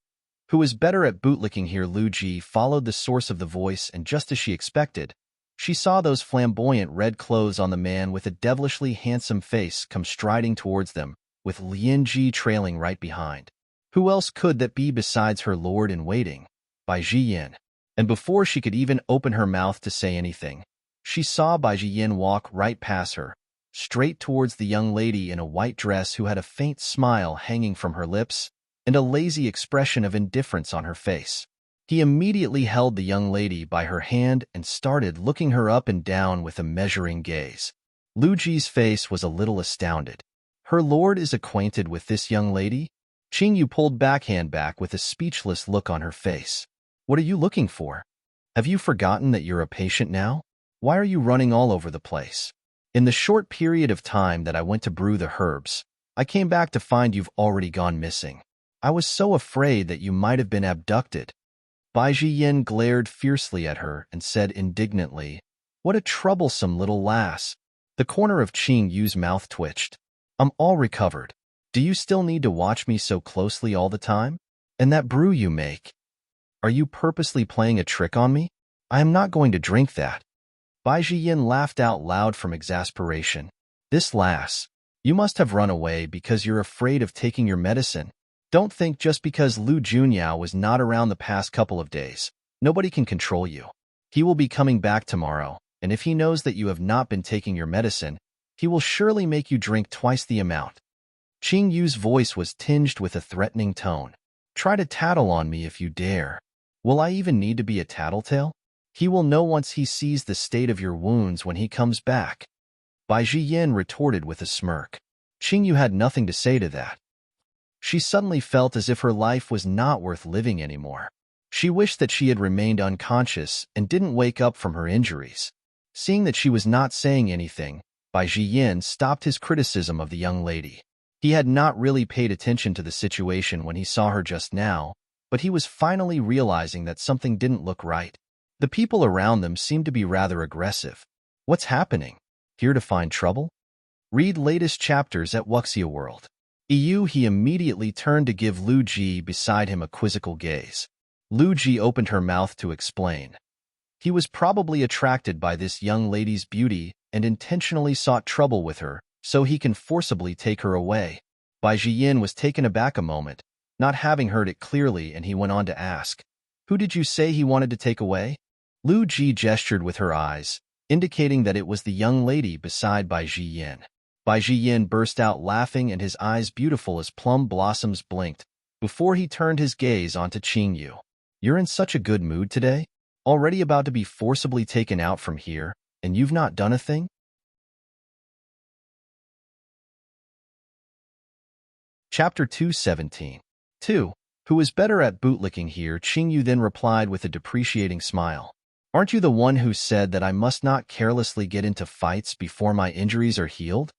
Who is better at bootlicking here? Lu Ji followed the source of the voice, and just as she expected, she saw those flamboyant red clothes on the man with a devilishly handsome face come striding towards them, with Lian Ji trailing right behind. Who else could that be besides her lord-in-waiting, Bai Jiyan? And before she could even open her mouth to say anything, she saw Bai Jiyan walk right past her, straight towards the young lady in a white dress who had a faint smile hanging from her lips and a lazy expression of indifference on her face. He immediately held the young lady by her hand and started looking her up and down with a measuring gaze. Lu Ji's face was a little astounded. Her lord is acquainted with this young lady? Qing Yu pulled backhand back with a speechless look on her face. What are you looking for? Have you forgotten that you're a patient now? Why are you running all over the place? In the short period of time that I went to brew the herbs, I came back to find you've already gone missing. I was so afraid that you might have been abducted. Bai Jiyan glared fiercely at her and said indignantly, What a troublesome little lass. The corner of Qing Yu's mouth twitched. I'm all recovered. Do you still need to watch me so closely all the time? And that brew you make. Are you purposely playing a trick on me? I am not going to drink that. Bai Jiyin laughed out loud from exasperation. This lass. You must have run away because you're afraid of taking your medicine. Don't think just because Lu Junyao was not around the past couple of days, nobody can control you. He will be coming back tomorrow, and if he knows that you have not been taking your medicine, he will surely make you drink twice the amount. Qing Yu's voice was tinged with a threatening tone. Try to tattle on me if you dare. Will I even need to be a tattletale? He will know once he sees the state of your wounds when he comes back. Bai Jiyin retorted with a smirk. Qing Yu had nothing to say to that. She suddenly felt as if her life was not worth living anymore. She wished that she had remained unconscious and didn't wake up from her injuries. Seeing that she was not saying anything, Bai Jiyin stopped his criticism of the young lady. He had not really paid attention to the situation when he saw her just now, but he was finally realizing that something didn't look right. The people around them seemed to be rather aggressive. What's happening? Here to find trouble? Read latest chapters at Wuxia World. He immediately turned to give Lu Ji beside him a quizzical gaze. Lu Ji opened her mouth to explain. He was probably attracted by this young lady's beauty and intentionally sought trouble with her, so he can forcibly take her away. Bai Jiyin was taken aback a moment, not having heard it clearly, and he went on to ask, "Who did you say he wanted to take away?" Lu Ji gestured with her eyes, indicating that it was the young lady beside Bai Jiyin. Bai Jiyin burst out laughing, and his eyes, beautiful as plum blossoms, blinked, before he turned his gaze onto Qing Yu. You're in such a good mood today? Already about to be forcibly taken out from here, and you've not done a thing? Chapter 217. 2. Who is better at bootlicking here? Qing Yu then replied with a depreciating smile. Aren't you the one who said that I must not carelessly get into fights before my injuries are healed?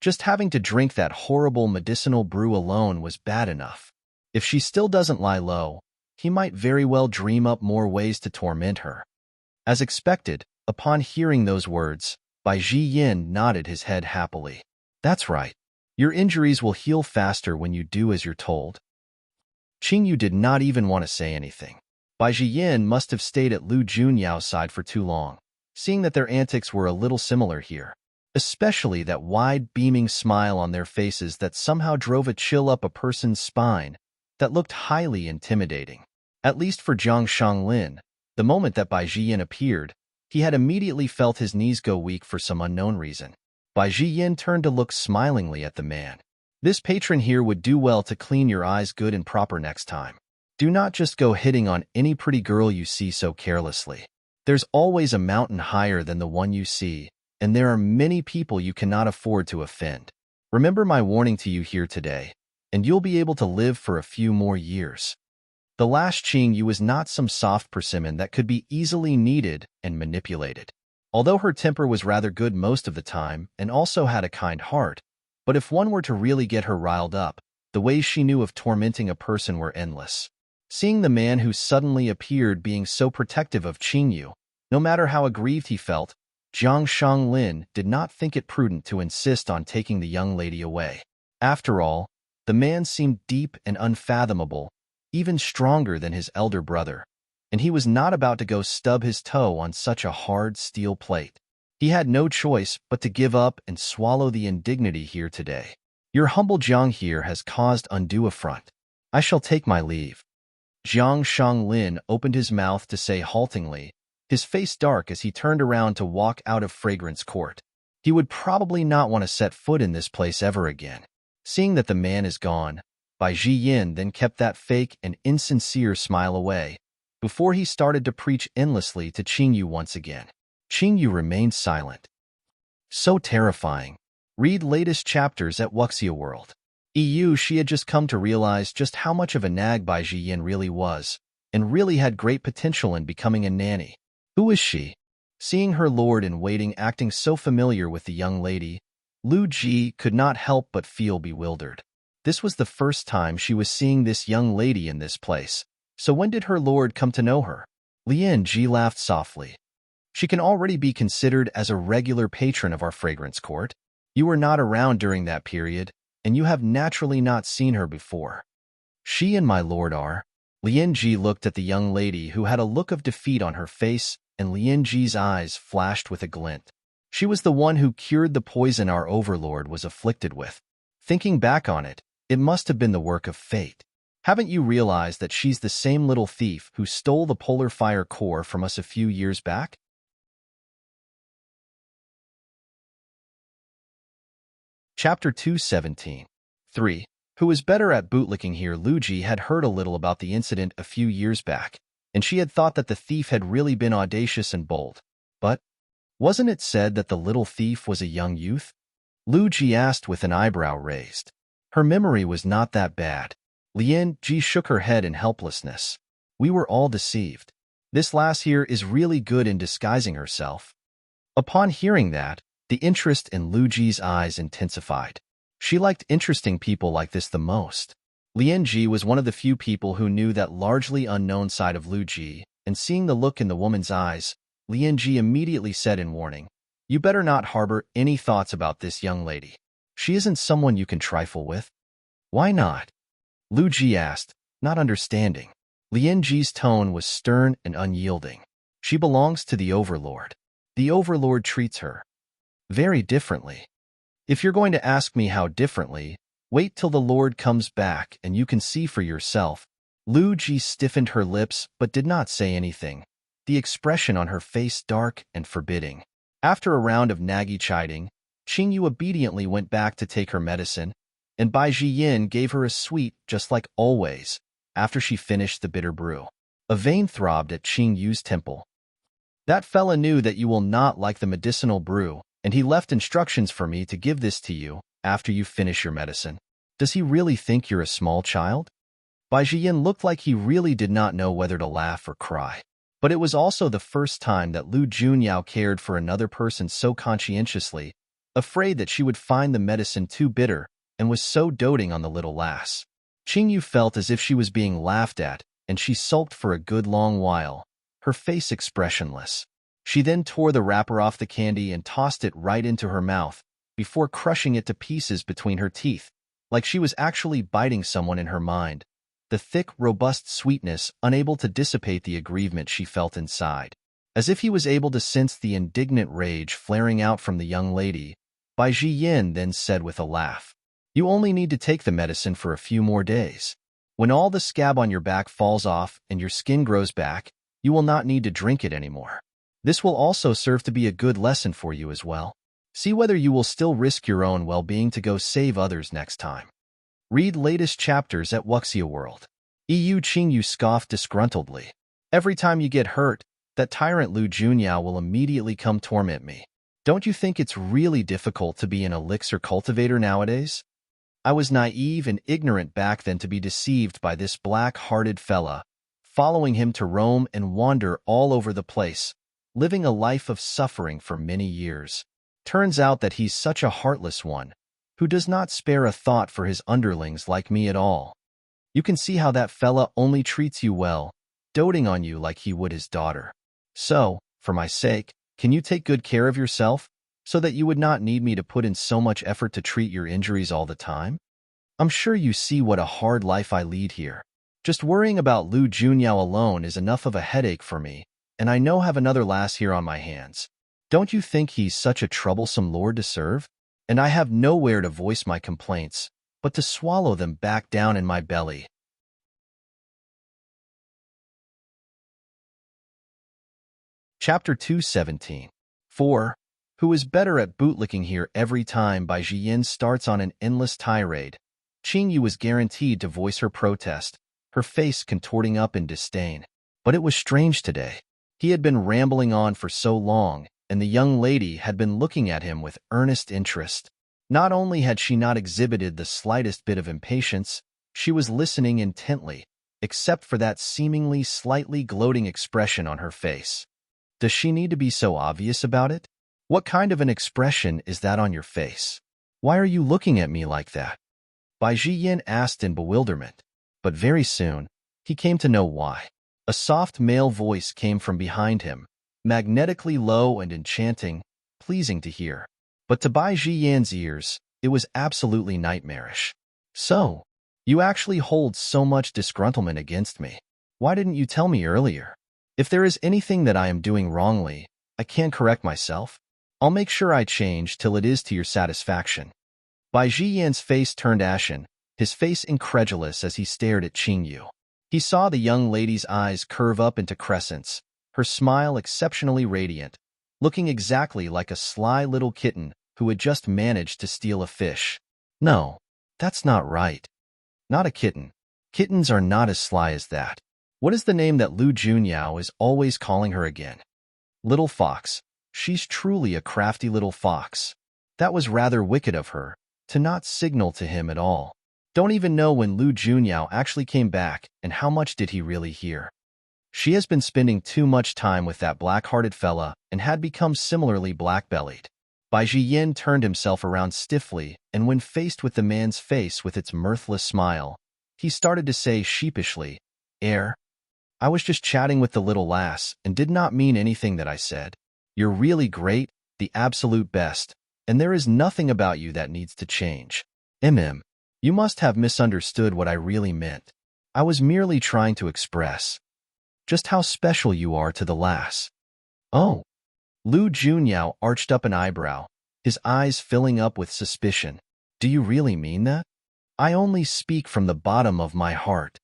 Just having to drink that horrible medicinal brew alone was bad enough. If she still doesn't lie low, he might very well dream up more ways to torment her. As expected, upon hearing those words, Bai Jiyin nodded his head happily. That's right. Your injuries will heal faster when you do as you're told. Qing Yu did not even want to say anything. Bai Jiyin must have stayed at Lu Junyao's side for too long, seeing that their antics were a little similar here. Especially that wide, beaming smile on their faces that somehow drove a chill up a person's spine that looked highly intimidating. At least for Zhang Shanglin, the moment that Bai Jiyin appeared, he had immediately felt his knees go weak for some unknown reason. Bai Jiyin turned to look smilingly at the man. This patron here would do well to clean your eyes good and proper next time. Do not just go hitting on any pretty girl you see so carelessly. There's always a mountain higher than the one you see, and there are many people you cannot afford to offend. Remember my warning to you here today, and you'll be able to live for a few more years. The last Qing Yu was not some soft persimmon that could be easily kneaded and manipulated. Although her temper was rather good most of the time and also had a kind heart, but if one were to really get her riled up, the ways she knew of tormenting a person were endless. Seeing the man who suddenly appeared being so protective of Qing Yu, no matter how aggrieved he felt, Zhang Shanglin did not think it prudent to insist on taking the young lady away. After all, the man seemed deep and unfathomable, even stronger than his elder brother, and he was not about to go stub his toe on such a hard steel plate. He had no choice but to give up and swallow the indignity here today. Your humble Jiang here has caused undue affront. I shall take my leave. Zhang Shanglin opened his mouth to say haltingly, his face dark as he turned around to walk out of Fragrance Court. He would probably not want to set foot in this place ever again. Seeing that the man is gone, Bai Jiyin then kept that fake and insincere smile away, before he started to preach endlessly to Qing Yu once again. Qing Yu remained silent. So terrifying. Read latest chapters at Wuxia World. She had just come to realize just how much of a nag Bai Jiyin really was, and really had great potential in becoming a nanny. Who is she? Seeing her lord-in-waiting acting so familiar with the young lady, Lu Ji could not help but feel bewildered. This was the first time she was seeing this young lady in this place, so when did her lord come to know her? Lian Ji laughed softly. She can already be considered as a regular patron of our fragrance court. You were not around during that period, and you have naturally not seen her before. She and my lord are. Lian Ji looked at the young lady who had a look of defeat on her face, and Lian Ji's eyes flashed with a glint. She was the one who cured the poison our overlord was afflicted with. Thinking back on it, it must have been the work of fate. Haven't you realized that she's the same little thief who stole the polar fire core from us a few years back? Chapter 217. 3. Who was better at bootlicking here? Luji had heard a little about the incident a few years back, and she had thought that the thief had really been audacious and bold. But wasn't it said that the little thief was a young youth? Luji asked with an eyebrow raised. Her memory was not that bad. Lian Ji shook her head in helplessness. We were all deceived. This lass here is really good in disguising herself. Upon hearing that, the interest in Luji's eyes intensified. She liked interesting people like this the most. Lian Ji was one of the few people who knew that largely unknown side of Luji, and seeing the look in the woman's eyes, Lian Ji immediately said in warning, "You better not harbor any thoughts about this young lady. She isn't someone you can trifle with." Why not? Luji asked, not understanding. Lian Ji's tone was stern and unyielding. She belongs to the overlord. The overlord treats her very differently. If you're going to ask me how differently, wait till the lord comes back and you can see for yourself. Lu Ji stiffened her lips but did not say anything, the expression on her face dark and forbidding. After a round of naggy chiding, Qingyu obediently went back to take her medicine, and Bai Jiyin gave her a sweet just like always, after she finished the bitter brew. A vein throbbed at Qingyu's temple. That fella knew that you will not like the medicinal brew, and he left instructions for me to give this to you after you finish your medicine. Does he really think you're a small child? Bai Jiyin looked like he really did not know whether to laugh or cry. But it was also the first time that Lu Junyao cared for another person so conscientiously, afraid that she would find the medicine too bitter, and was so doting on the little lass. Qingyu felt as if she was being laughed at, and she sulked for a good long while, her face expressionless. She then tore the wrapper off the candy and tossed it right into her mouth, before crushing it to pieces between her teeth, like she was actually biting someone in her mind, the thick, robust sweetness unable to dissipate the aggrievement she felt inside. As if he was able to sense the indignant rage flaring out from the young lady, Bai Jiyin then said with a laugh, "You only need to take the medicine for a few more days. When all the scab on your back falls off and your skin grows back, you will not need to drink it anymore. This will also serve to be a good lesson for you as well. See whether you will still risk your own well-being to go save others next time." Read latest chapters at Wuxia World. EU Qingyu scoffed disgruntledly. "Every time you get hurt, that tyrant Lu Junyao will immediately come torment me. Don't you think it's really difficult to be an elixir cultivator nowadays? I was naive and ignorant back then to be deceived by this black-hearted fella, following him to roam and wander all over the place, living a life of suffering for many years. Turns out that he's such a heartless one, who does not spare a thought for his underlings like me at all. You can see how that fella only treats you well, doting on you like he would his daughter. So, for my sake, can you take good care of yourself, so that you would not need me to put in so much effort to treat your injuries all the time? I'm sure you see what a hard life I lead here. Just worrying about Lu Junyao alone is enough of a headache for me, and I know have another lass here on my hands. Don't you think he's such a troublesome lord to serve? And I have nowhere to voice my complaints, but to swallow them back down in my belly." Chapter 217. 4. Who is better at bootlicking here? Every time Bai Jiyin starts on an endless tirade, Qingyu was guaranteed to voice her protest, her face contorting up in disdain. But it was strange today. He had been rambling on for so long, and the young lady had been looking at him with earnest interest. Not only had she not exhibited the slightest bit of impatience, she was listening intently, except for that seemingly slightly gloating expression on her face. Does she need to be so obvious about it? What kind of an expression is that on your face? Why are you looking at me like that? Bai Jiyin asked in bewilderment. But very soon, he came to know why. A soft male voice came from behind him, magnetically low and enchanting, pleasing to hear. But to Bai Yan's ears, it was absolutely nightmarish. So, you actually hold so much disgruntlement against me. Why didn't you tell me earlier? If there is anything that I am doing wrongly, I can correct myself. I'll make sure I change till it is to your satisfaction. Bai Yan's face turned ashen, his face incredulous as he stared at Qingyu. He saw the young lady's eyes curve up into crescents, her smile exceptionally radiant, looking exactly like a sly little kitten who had just managed to steal a fish. No, that's not right. Not a kitten. Kittens are not as sly as that. What is the name that Lu Junyao is always calling her again? Little fox. She's truly a crafty little fox. That was rather wicked of her, to not signal to him at all. Don't even know when Lu Junyao actually came back and how much did he really hear. She has been spending too much time with that black-hearted fella and had become similarly black-bellied. Bai Yin turned himself around stiffly, and when faced with the man's face with its mirthless smile, he started to say sheepishly, I was just chatting with the little lass and did not mean anything that I said. You're really great, the absolute best, and there is nothing about you that needs to change. You must have misunderstood what I really meant. I was merely trying to express just how special you are to the lass. Oh. Lu Junyao arched up an eyebrow, his eyes filling up with suspicion. Do you really mean that? I only speak from the bottom of my heart.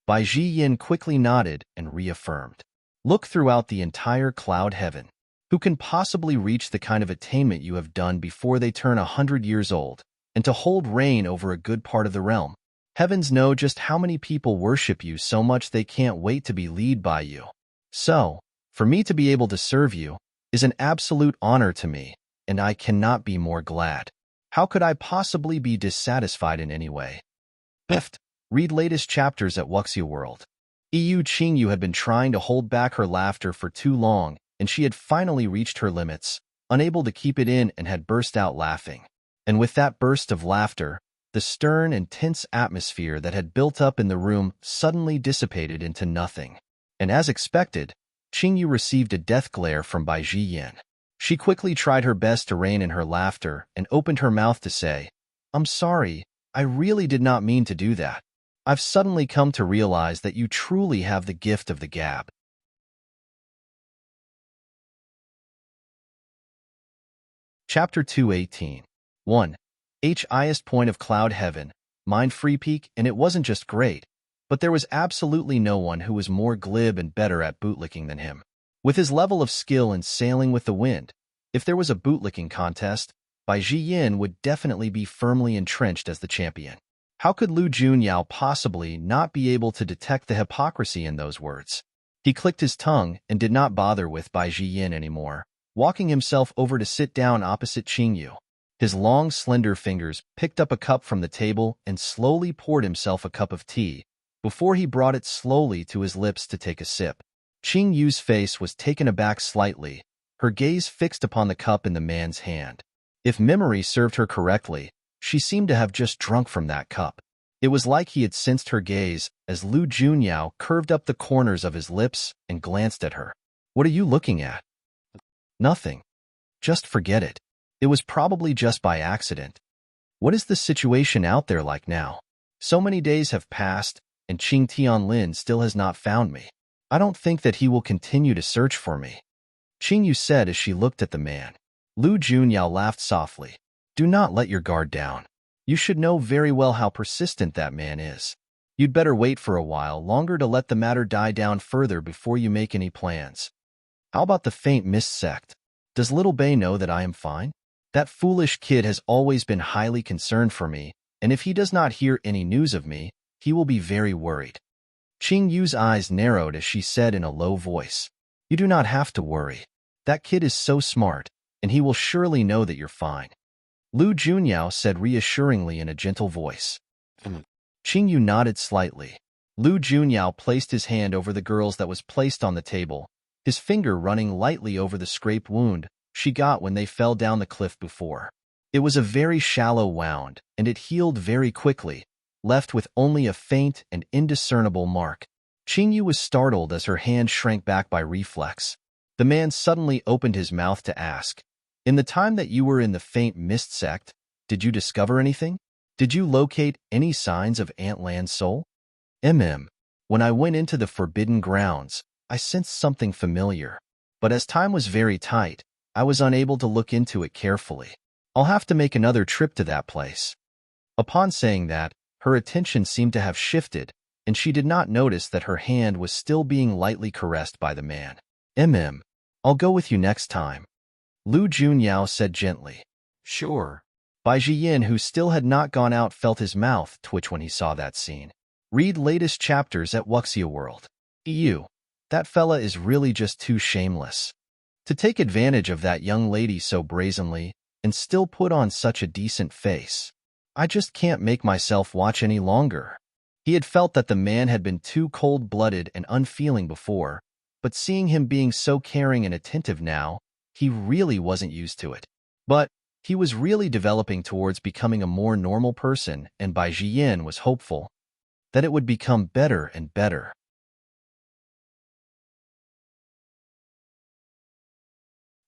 Bai Yin quickly nodded and reaffirmed. Look throughout the entire cloud heaven. Who can possibly reach the kind of attainment you have done before they turn 100 years old, and to hold reign over a good part of the realm? Heavens know just how many people worship you so much they can't wait to be led by you. So, for me to be able to serve you is an absolute honor to me, and I cannot be more glad. How could I possibly be dissatisfied in any way? Biffed. Read latest chapters at Wuxia World. Qingyu had been trying to hold back her laughter for too long, and she had finally reached her limits, unable to keep it in, and had burst out laughing. And with that burst of laughter, the stern and tense atmosphere that had built up in the room suddenly dissipated into nothing. And as expected, Qingyu received a death glare from Bai Yin. She quickly tried her best to rein in her laughter and opened her mouth to say, I'm sorry, I really did not mean to do that. I've suddenly come to realize that you truly have the gift of the gab. Chapter 218. 1. Highest point of cloud heaven, mind-free peak, and it wasn't just great, but there was absolutely no one who was more glib and better at bootlicking than him. With his level of skill in sailing with the wind, if there was a bootlicking contest, Bai Yin would definitely be firmly entrenched as the champion. How could Lu Junyao possibly not be able to detect the hypocrisy in those words? He clicked his tongue and did not bother with Bai Yin anymore, walking himself over to sit down opposite Qingyu. His long, slender fingers picked up a cup from the table and slowly poured himself a cup of tea, before he brought it slowly to his lips to take a sip. Qingyu's face was taken aback slightly, her gaze fixed upon the cup in the man's hand. If memory served her correctly, she seemed to have just drunk from that cup. It was like he had sensed her gaze as Lu Junyao curved up the corners of his lips and glanced at her. What are you looking at? Nothing. Just forget it. It was probably just by accident. What is the situation out there like now? So many days have passed, and Qing Tianlin still has not found me. I don't think that he will continue to search for me. Qingyu said as she looked at the man. Lu Junyao laughed softly. Do not let your guard down. You should know very well how persistent that man is. You'd better wait for a while longer to let the matter die down further before you make any plans. How about the faint mist sect? Does little Bei know that I am fine? That foolish kid has always been highly concerned for me, and if he does not hear any news of me, he will be very worried. Qingyu's eyes narrowed as she said in a low voice, You do not have to worry. That kid is so smart, and he will surely know that you're fine. Lu Junyao said reassuringly in a gentle voice. Qingyu nodded slightly. Lu Junyao placed his hand over the girl's that was placed on the table, his finger running lightly over the scraped wound she got when they fell down the cliff before. It was a very shallow wound, and it healed very quickly, left with only a faint and indiscernible mark. Qingyu was startled as her hand shrank back by reflex. The man suddenly opened his mouth to ask, "In the time that you were in the faint mist sect, did you discover anything? Did you locate any signs of Antland's soul?" When I went into the forbidden grounds, I sensed something familiar. But as time was very tight, I was unable to look into it carefully. I'll have to make another trip to that place. Upon saying that, her attention seemed to have shifted, and she did not notice that her hand was still being lightly caressed by the man. I'll go with you next time," Lu Junyao said gently. Sure. Bai Jiyin, who still had not gone out, felt his mouth twitch when he saw that scene. Read latest chapters at Wuxia World. EU. That fella is really just too shameless. To take advantage of that young lady so brazenly and still put on such a decent face. I just can't make myself watch any longer. He had felt that the man had been too cold-blooded and unfeeling before, but seeing him being so caring and attentive now, he really wasn't used to it. But he was really developing towards becoming a more normal person, and Bai Jiyin was hopeful that it would become better and better.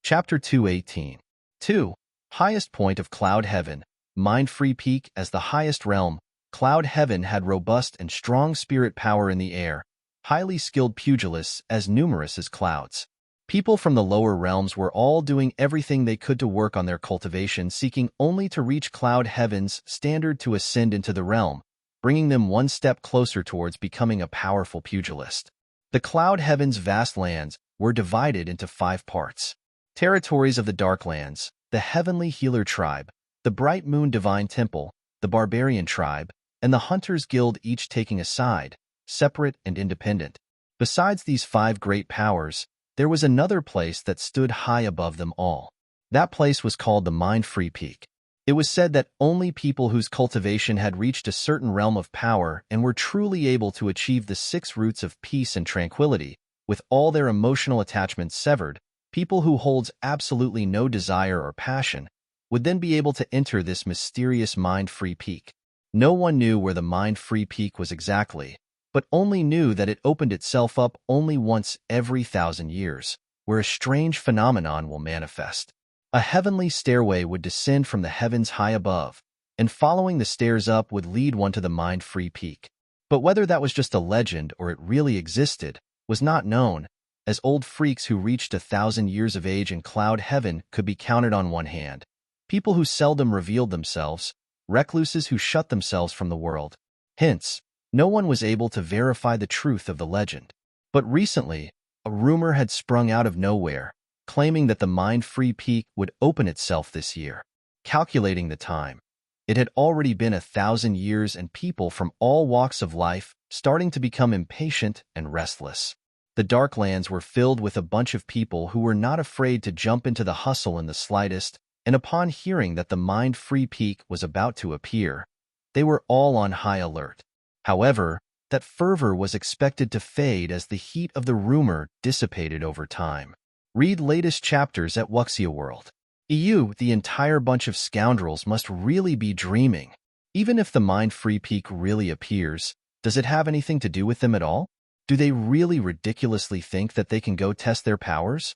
Chapter 218. 2. Highest point of Cloud Heaven. Mind-free peak. As the highest realm, Cloud Heaven had robust and strong spirit power in the air, highly skilled pugilists as numerous as clouds. People from the lower realms were all doing everything they could to work on their cultivation, seeking only to reach Cloud Heaven's standard to ascend into the realm, bringing them one step closer towards becoming a powerful pugilist. The Cloud Heaven's vast lands were divided into 5 parts. Territories of the Darklands, the Heavenly Healer Tribe, the Bright Moon Divine Temple, the Barbarian Tribe, and the Hunters Guild, each taking a side, separate and independent. Besides these 5 great powers, there was another place that stood high above them all. That place was called the Mind-Free Peak. It was said that only people whose cultivation had reached a certain realm of power and were truly able to achieve the 6 roots of peace and tranquility, with all their emotional attachments severed, people who holds absolutely no desire or passion, would then be able to enter this mysterious mind-free peak. No one knew where the mind-free peak was exactly, but only knew that it opened itself up only once every 1,000 years, where a strange phenomenon will manifest. A heavenly stairway would descend from the heavens high above, and following the stairs up would lead one to the mind-free peak. But whether that was just a legend or it really existed was not known, as old freaks who reached 1,000 years of age in Cloud Heaven could be counted on one hand, people who seldom revealed themselves, recluses who shut themselves from the world. Hence, no one was able to verify the truth of the legend. But recently, a rumor had sprung out of nowhere, claiming that the Mind-Free Peak would open itself this year. Calculating the time, it had already been 1,000 years, and people from all walks of life starting to become impatient and restless. The Darklands were filled with a bunch of people who were not afraid to jump into the hustle in the slightest, and upon hearing that the Mind-Free Peak was about to appear, they were all on high alert. However, that fervor was expected to fade as the heat of the rumor dissipated over time. Read latest chapters at Wuxia World. EU. The entire bunch of scoundrels must really be dreaming. Even if the Mind-Free Peak really appears, does it have anything to do with them at all? Do they really ridiculously think that they can go test their powers?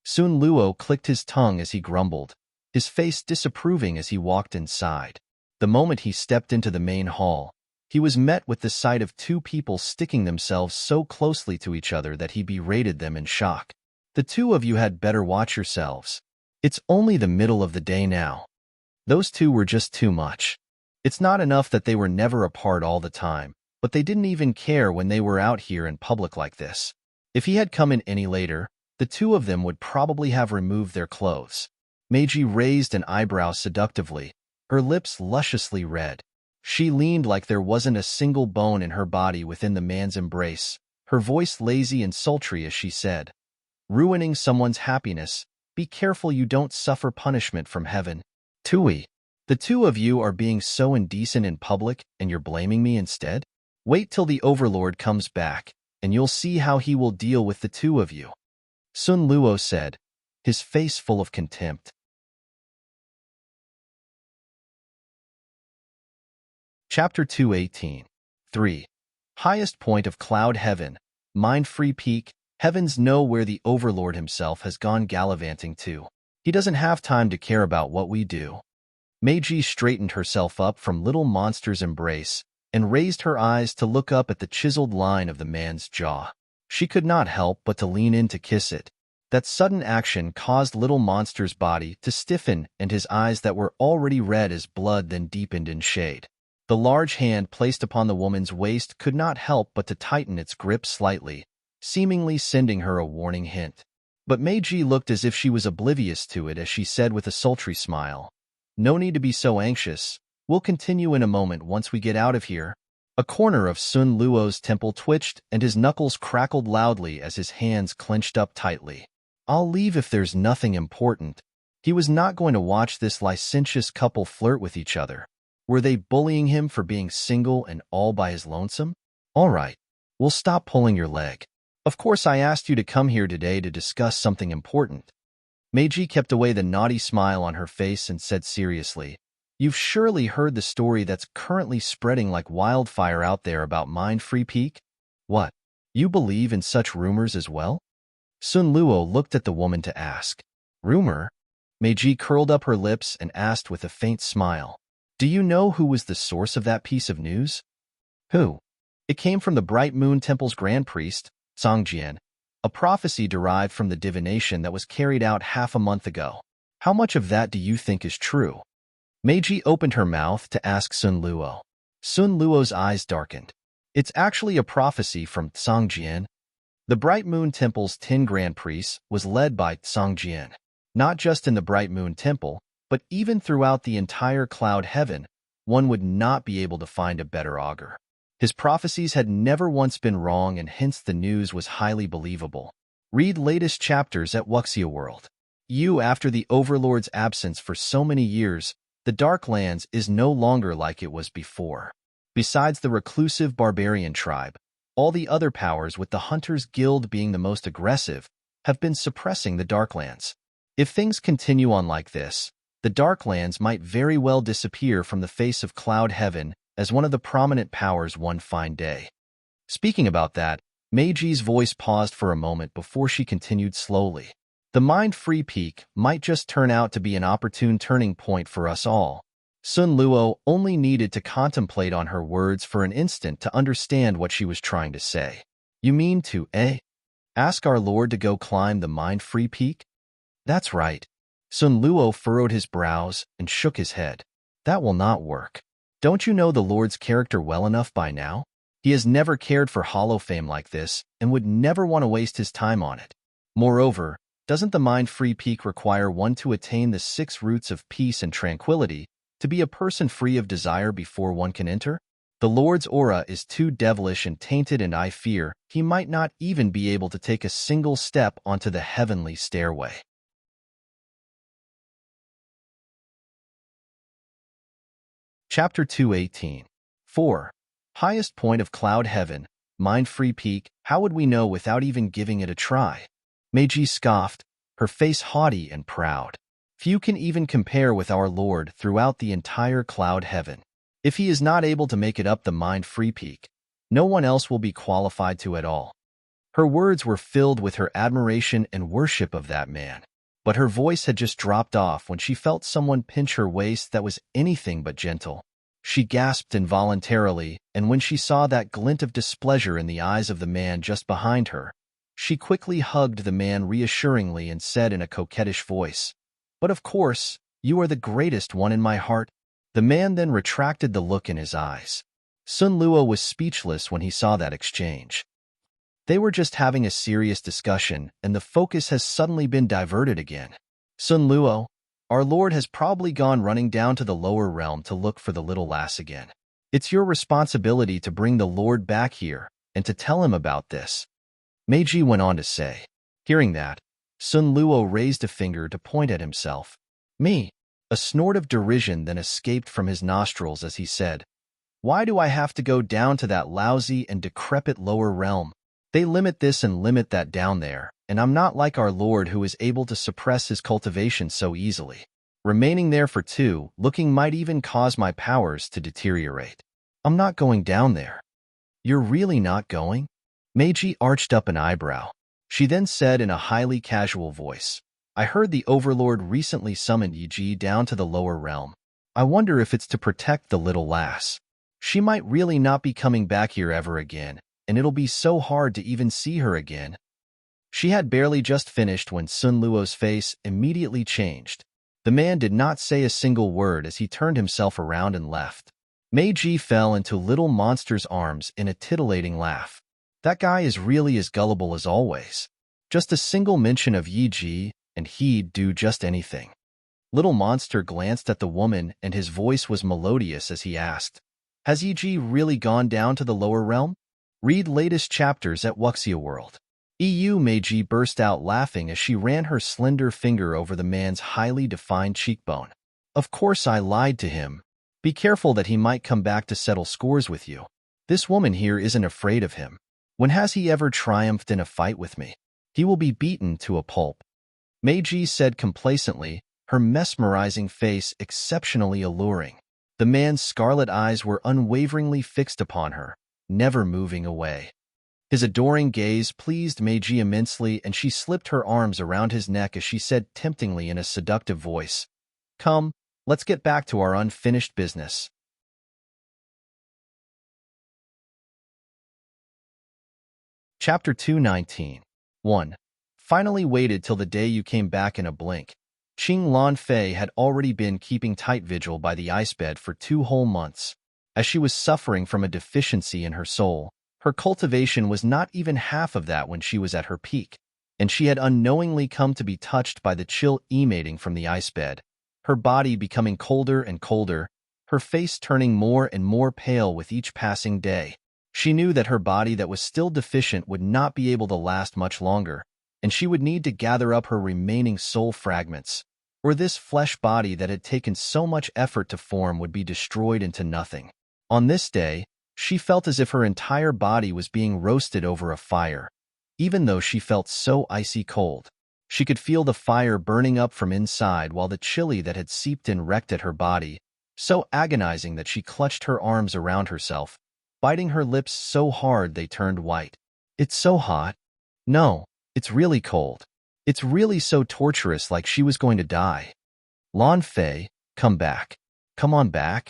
Sun Luo clicked his tongue as he grumbled, his face disapproving as he walked inside. The moment he stepped into the main hall, he was met with the sight of 2 people sticking themselves so closely to each other that he berated them in shock. "The 2 of you had better watch yourselves. It's only the middle of the day now." Those 2 were just too much. It's not enough that they were never apart all the time, but they didn't even care when they were out here in public like this. If he had come in any later, the 2 of them would probably have removed their clothes. Meiji raised an eyebrow seductively, her lips lusciously red. She leaned like there wasn't a single bone in her body within the man's embrace, her voice lazy and sultry as she said, "Ruining someone's happiness, be careful you don't suffer punishment from heaven. Tui, the 2 of you are being so indecent in public and you're blaming me instead? Wait till the Overlord comes back, and you'll see how he will deal with the 2 of you," Sun Luo said, his face full of contempt. Chapter 218. 3. Highest point of Cloud Heaven. Mind-Free Peak. Heavens know where the Overlord himself has gone gallivanting to. He doesn't have time to care about what we do. Meiji straightened herself up from little monster's embrace and raised her eyes to look up at the chiseled line of the man's jaw. She could not help but to lean in to kiss it. That sudden action caused little monster's body to stiffen and his eyes that were already red as blood then deepened in shade. The large hand placed upon the woman's waist could not help but to tighten its grip slightly, seemingly sending her a warning hint. But Meiji looked as if she was oblivious to it as she said with a sultry smile, "No need to be so anxious. We'll continue in a moment once we get out of here." A corner of Sun Luo's temple twitched and his knuckles crackled loudly as his hands clenched up tightly. "I'll leave if there's nothing important." He was not going to watch this licentious couple flirt with each other. Were they bullying him for being single and all by his lonesome? "All right, we'll stop pulling your leg. Of course I asked you to come here today to discuss something important." Meiji kept away the naughty smile on her face and said seriously, "You've surely heard the story that's currently spreading like wildfire out there about Mind Free Peak? What? You believe in such rumors as well?" Sun Luo looked at the woman to ask. "Rumor?" Meiji curled up her lips and asked with a faint smile, "Do you know who was the source of that piece of news?" "Who?" "It came from the Bright Moon Temple's Grand Priest, Songjian, a prophecy derived from the divination that was carried out half a month ago. How much of that do you think is true?" Meiji opened her mouth to ask Sun Luo. Sun Luo's eyes darkened. "It's actually a prophecy from Songjian." The Bright Moon Temple's 10 Grand Priests was led by Songjian. Not just in the Bright Moon Temple, but even throughout the entire cloud heaven, one would not be able to find a better augur. His prophecies had never once been wrong and hence the news was highly believable. Read latest chapters at Wuxia World. After the Overlord's absence for so many years, the Darklands is no longer like it was before. Besides the reclusive barbarian tribe, all the other powers, with the Hunters Guild being the most aggressive, have been suppressing the Darklands. If things continue on like this, the Darklands might very well disappear from the face of Cloud Heaven as one of the prominent powers one fine day. Speaking about that, Meiji's voice paused for a moment before she continued slowly. The Mind Free Peak might just turn out to be an opportune turning point for us all. Sun Luo only needed to contemplate on her words for an instant to understand what she was trying to say. "You mean to, ask our Lord to go climb the Mind Free Peak?" "That's right." Sun Luo furrowed his brows and shook his head. "That will not work. Don't you know the Lord's character well enough by now? He has never cared for hollow fame like this and would never want to waste his time on it. Moreover, doesn't the Mind Free Peak require one to attain the 6 roots of peace and tranquility to be a person free of desire before one can enter? The Lord's aura is too devilish and tainted, and I fear he might not even be able to take a single step onto the heavenly stairway." Chapter 218. 4. Highest point of Cloud Heaven, Mind Free Peak. How would we know without even giving it a try? Meiji scoffed, her face haughty and proud. Few can even compare with our Lord throughout the entire Cloud Heaven. If he is not able to make it up the Mind Free Peak, no one else will be qualified to at all. Her words were filled with her admiration and worship of that man. But her voice had just dropped off when she felt someone pinch her waist that was anything but gentle. She gasped involuntarily, and when she saw that glint of displeasure in the eyes of the man just behind her, she quickly hugged the man reassuringly and said in a coquettish voice, "But of course, you are the greatest one in my heart." The man then retracted the look in his eyes. Sun Luo was speechless when he saw that exchange. They were just having a serious discussion, and the focus has suddenly been diverted again. "Sun Luo, our Lord has probably gone running down to the lower realm to look for the little lass again. It's your responsibility to bring the Lord back here and to tell him about this," Meiji went on to say. Hearing that, Sun Luo raised a finger to point at himself. "Me?" A snort of derision then escaped from his nostrils as he said, "Why do I have to go down to that lousy and decrepit lower realm? They limit this and limit that down there, and I'm not like our Lord who is able to suppress his cultivation so easily. Remaining there for looking might even cause my powers to deteriorate. I'm not going down there." "You're really not going?" Meiji arched up an eyebrow. She then said in a highly casual voice, I heard the Overlord recently summoned Yi down to the lower realm. I wonder if it's to protect the little lass. She might really not be coming back here ever again, and it'll be so hard to even see her again. She had barely just finished when Sun Luo's face immediately changed. The man did not say a single word as he turned himself around and left. Meiji fell into little monster's arms in a titillating laugh. That guy is really as gullible as always. Just a single mention of Yi, and he'd do just anything. Little monster glanced at the woman, and his voice was melodious as he asked, Has Yi really gone down to the lower realm? Read latest chapters at Wuxia World. Meiji burst out laughing as she ran her slender finger over the man's highly defined cheekbone. Of course I lied to him. Be careful that he might come back to settle scores with you. This woman here isn't afraid of him. When has he ever triumphed in a fight with me? He will be beaten to a pulp. Meiji said complacently, her mesmerizing face exceptionally alluring. The man's scarlet eyes were unwaveringly fixed upon her, never moving away. His adoring gaze pleased Meiji immensely, and she slipped her arms around his neck as she said temptingly in a seductive voice, Come, let's get back to our unfinished business. Chapter 219. 1. Finally waited till the day you came back in a blink. Qing Lan Fei had already been keeping tight vigil by the ice bed for 2 whole months. As she was suffering from a deficiency in her soul, her cultivation was not even half of that when she was at her peak, and she had unknowingly come to be touched by the chill emanating from the ice bed, her body becoming colder and colder, her face turning more and more pale with each passing day. She knew that her body that was still deficient would not be able to last much longer, and she would need to gather up her remaining soul fragments, or this flesh body that had taken so much effort to form would be destroyed into nothing. On this day, she felt as if her entire body was being roasted over a fire. Even though she felt so icy cold, she could feel the fire burning up from inside while the chili that had seeped in wrecked at her body, so agonizing that she clutched her arms around herself, biting her lips so hard they turned white. It's so hot. No, it's really cold. It's really so torturous, like she was going to die. Lan Fei, come back. Come on back.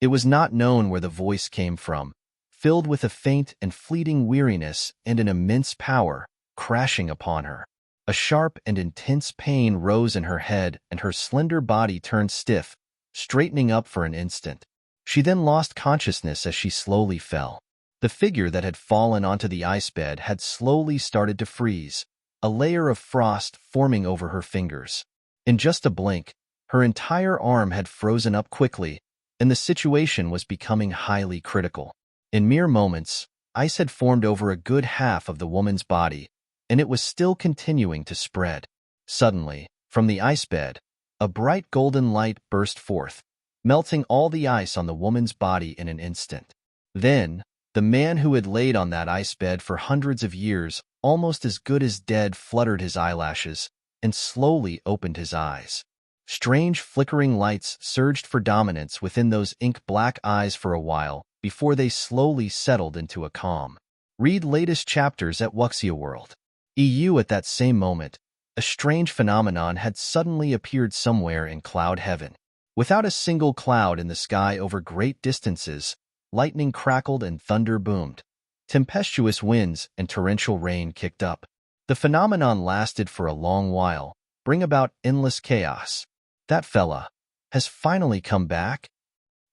It was not known where the voice came from, filled with a faint and fleeting weariness and an immense power, crashing upon her. A sharp and intense pain rose in her head, and her slender body turned stiff, straightening up for an instant. She then lost consciousness as she slowly fell. The figure that had fallen onto the ice bed had slowly started to freeze, a layer of frost forming over her fingers. In just a blink, her entire arm had frozen up quickly, and the situation was becoming highly critical. In mere moments, ice had formed over a good half of the woman's body, and it was still continuing to spread. Suddenly, from the ice bed, a bright golden light burst forth, melting all the ice on the woman's body in an instant. Then, the man who had laid on that ice bed for hundreds of years, almost as good as dead, fluttered his eyelashes and slowly opened his eyes. Strange flickering lights surged for dominance within those ink-black eyes for a while before they slowly settled into a calm. Read latest chapters at Wuxia World. At that same moment, a strange phenomenon had suddenly appeared somewhere in cloud heaven. Without a single cloud in the sky over great distances, lightning crackled and thunder boomed. Tempestuous winds and torrential rain kicked up. The phenomenon lasted for a long while, bring about endless chaos. That fella has finally come back?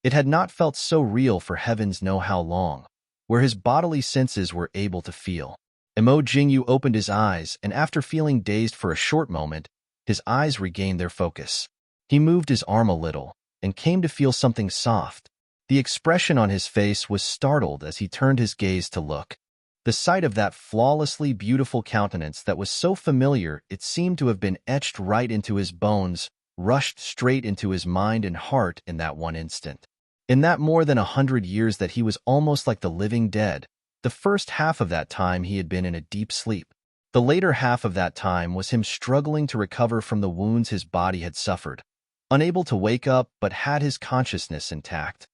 It had not felt so real for heavens know how long, where his bodily senses were able to feel. Emo Jingyu opened his eyes, and after feeling dazed for a short moment, his eyes regained their focus. He moved his arm a little, and came to feel something soft. The expression on his face was startled as he turned his gaze to look. The sight of that flawlessly beautiful countenance that was so familiar it seemed to have been etched right into his bones, rushed straight into his mind and heart in that one instant. In that more than 100 years that he was almost like the living dead, the first half of that time he had been in a deep sleep. The later half of that time was him struggling to recover from the wounds his body had suffered, unable to wake up but had his consciousness intact.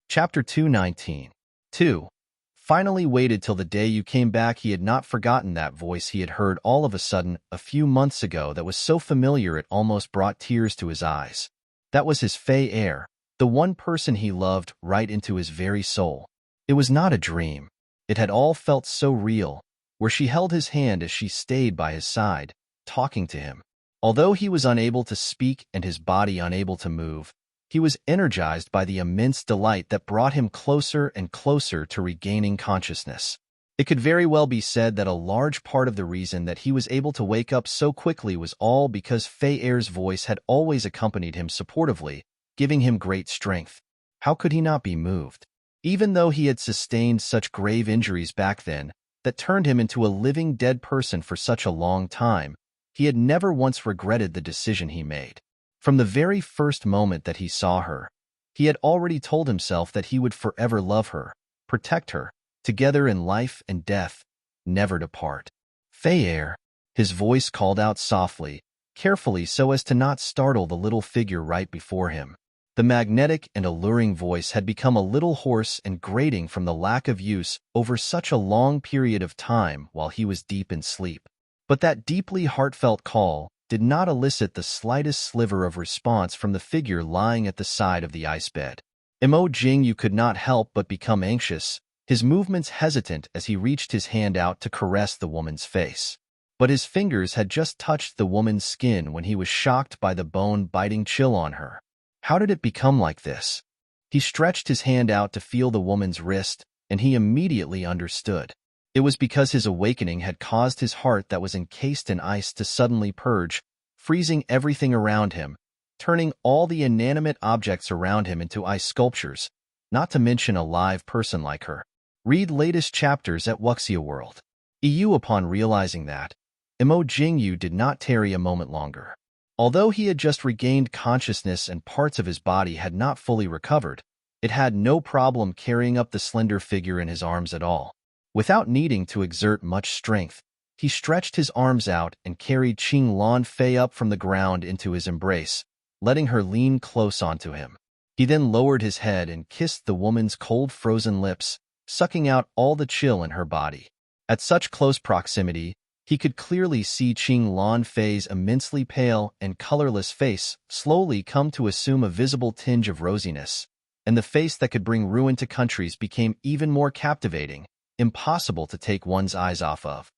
Chapter 219. 2. Finally waited till the day you came back. He had not forgotten that voice he had heard all of a sudden a few months ago that was so familiar it almost brought tears to his eyes. That was his fey heir, the one person he loved right into his very soul. It was not a dream. It had all felt so real, where she held his hand as she stayed by his side, talking to him. Although he was unable to speak and his body unable to move, he was energized by the immense delight that brought him closer and closer to regaining consciousness. It could very well be said that a large part of the reason that he was able to wake up so quickly was all because Fey Heir's voice had always accompanied him supportively, giving him great strength. How could he not be moved? Even though he had sustained such grave injuries back then that turned him into a living dead person for such a long time, he had never once regretted the decision he made. From the very first moment that he saw her, he had already told himself that he would forever love her, protect her, together in life and death, never to part. Fey Heir, his voice called out softly, carefully so as to not startle the little figure right before him. The magnetic and alluring voice had become a little hoarse and grating from the lack of use over such a long period of time while he was deep in sleep. But that deeply heartfelt call did not elicit the slightest sliver of response from the figure lying at the side of the ice bed. Imo-Jing-Yu could not help but become anxious, his movements hesitant as he reached his hand out to caress the woman's face. But his fingers had just touched the woman's skin when he was shocked by the bone-biting chill on her. How did it become like this? He stretched his hand out to feel the woman's wrist, and he immediately understood. It was because his awakening had caused his heart that was encased in ice to suddenly purge, freezing everything around him, turning all the inanimate objects around him into ice sculptures, not to mention a live person like her. Read latest chapters at Wuxia World. EU. Upon realizing that, Imo-Jing-Yu did not tarry a moment longer. Although he had just regained consciousness and parts of his body had not fully recovered, it had no problem carrying up the slender figure in his arms at all. Without needing to exert much strength, he stretched his arms out and carried Qing Lan Fei up from the ground into his embrace, letting her lean close onto him. He then lowered his head and kissed the woman's cold frozen lips, sucking out all the chill in her body. At such close proximity, he could clearly see Qing Lan Fei's immensely pale and colorless face slowly come to assume a visible tinge of rosiness, and the face that could bring ruin to countries became even more captivating, impossible to take one's eyes off of.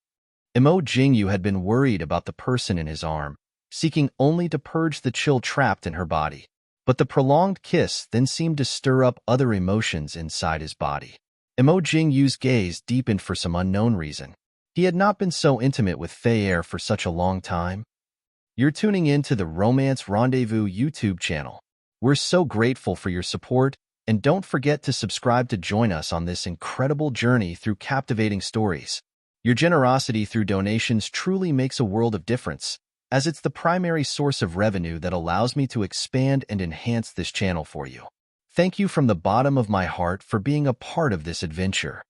Imo-Jing-Yu had been worried about the person in his arm, seeking only to purge the chill trapped in her body. But the prolonged kiss then seemed to stir up other emotions inside his body. Imo-Jing-Yu's gaze deepened for some unknown reason. He had not been so intimate with Fey Heir for such a long time. You're tuning in to the Romance Rendezvous YouTube channel. We're so grateful for your support, and don't forget to subscribe to join us on this incredible journey through captivating stories. Your generosity through donations truly makes a world of difference, as it's the primary source of revenue that allows me to expand and enhance this channel for you. Thank you from the bottom of my heart for being a part of this adventure.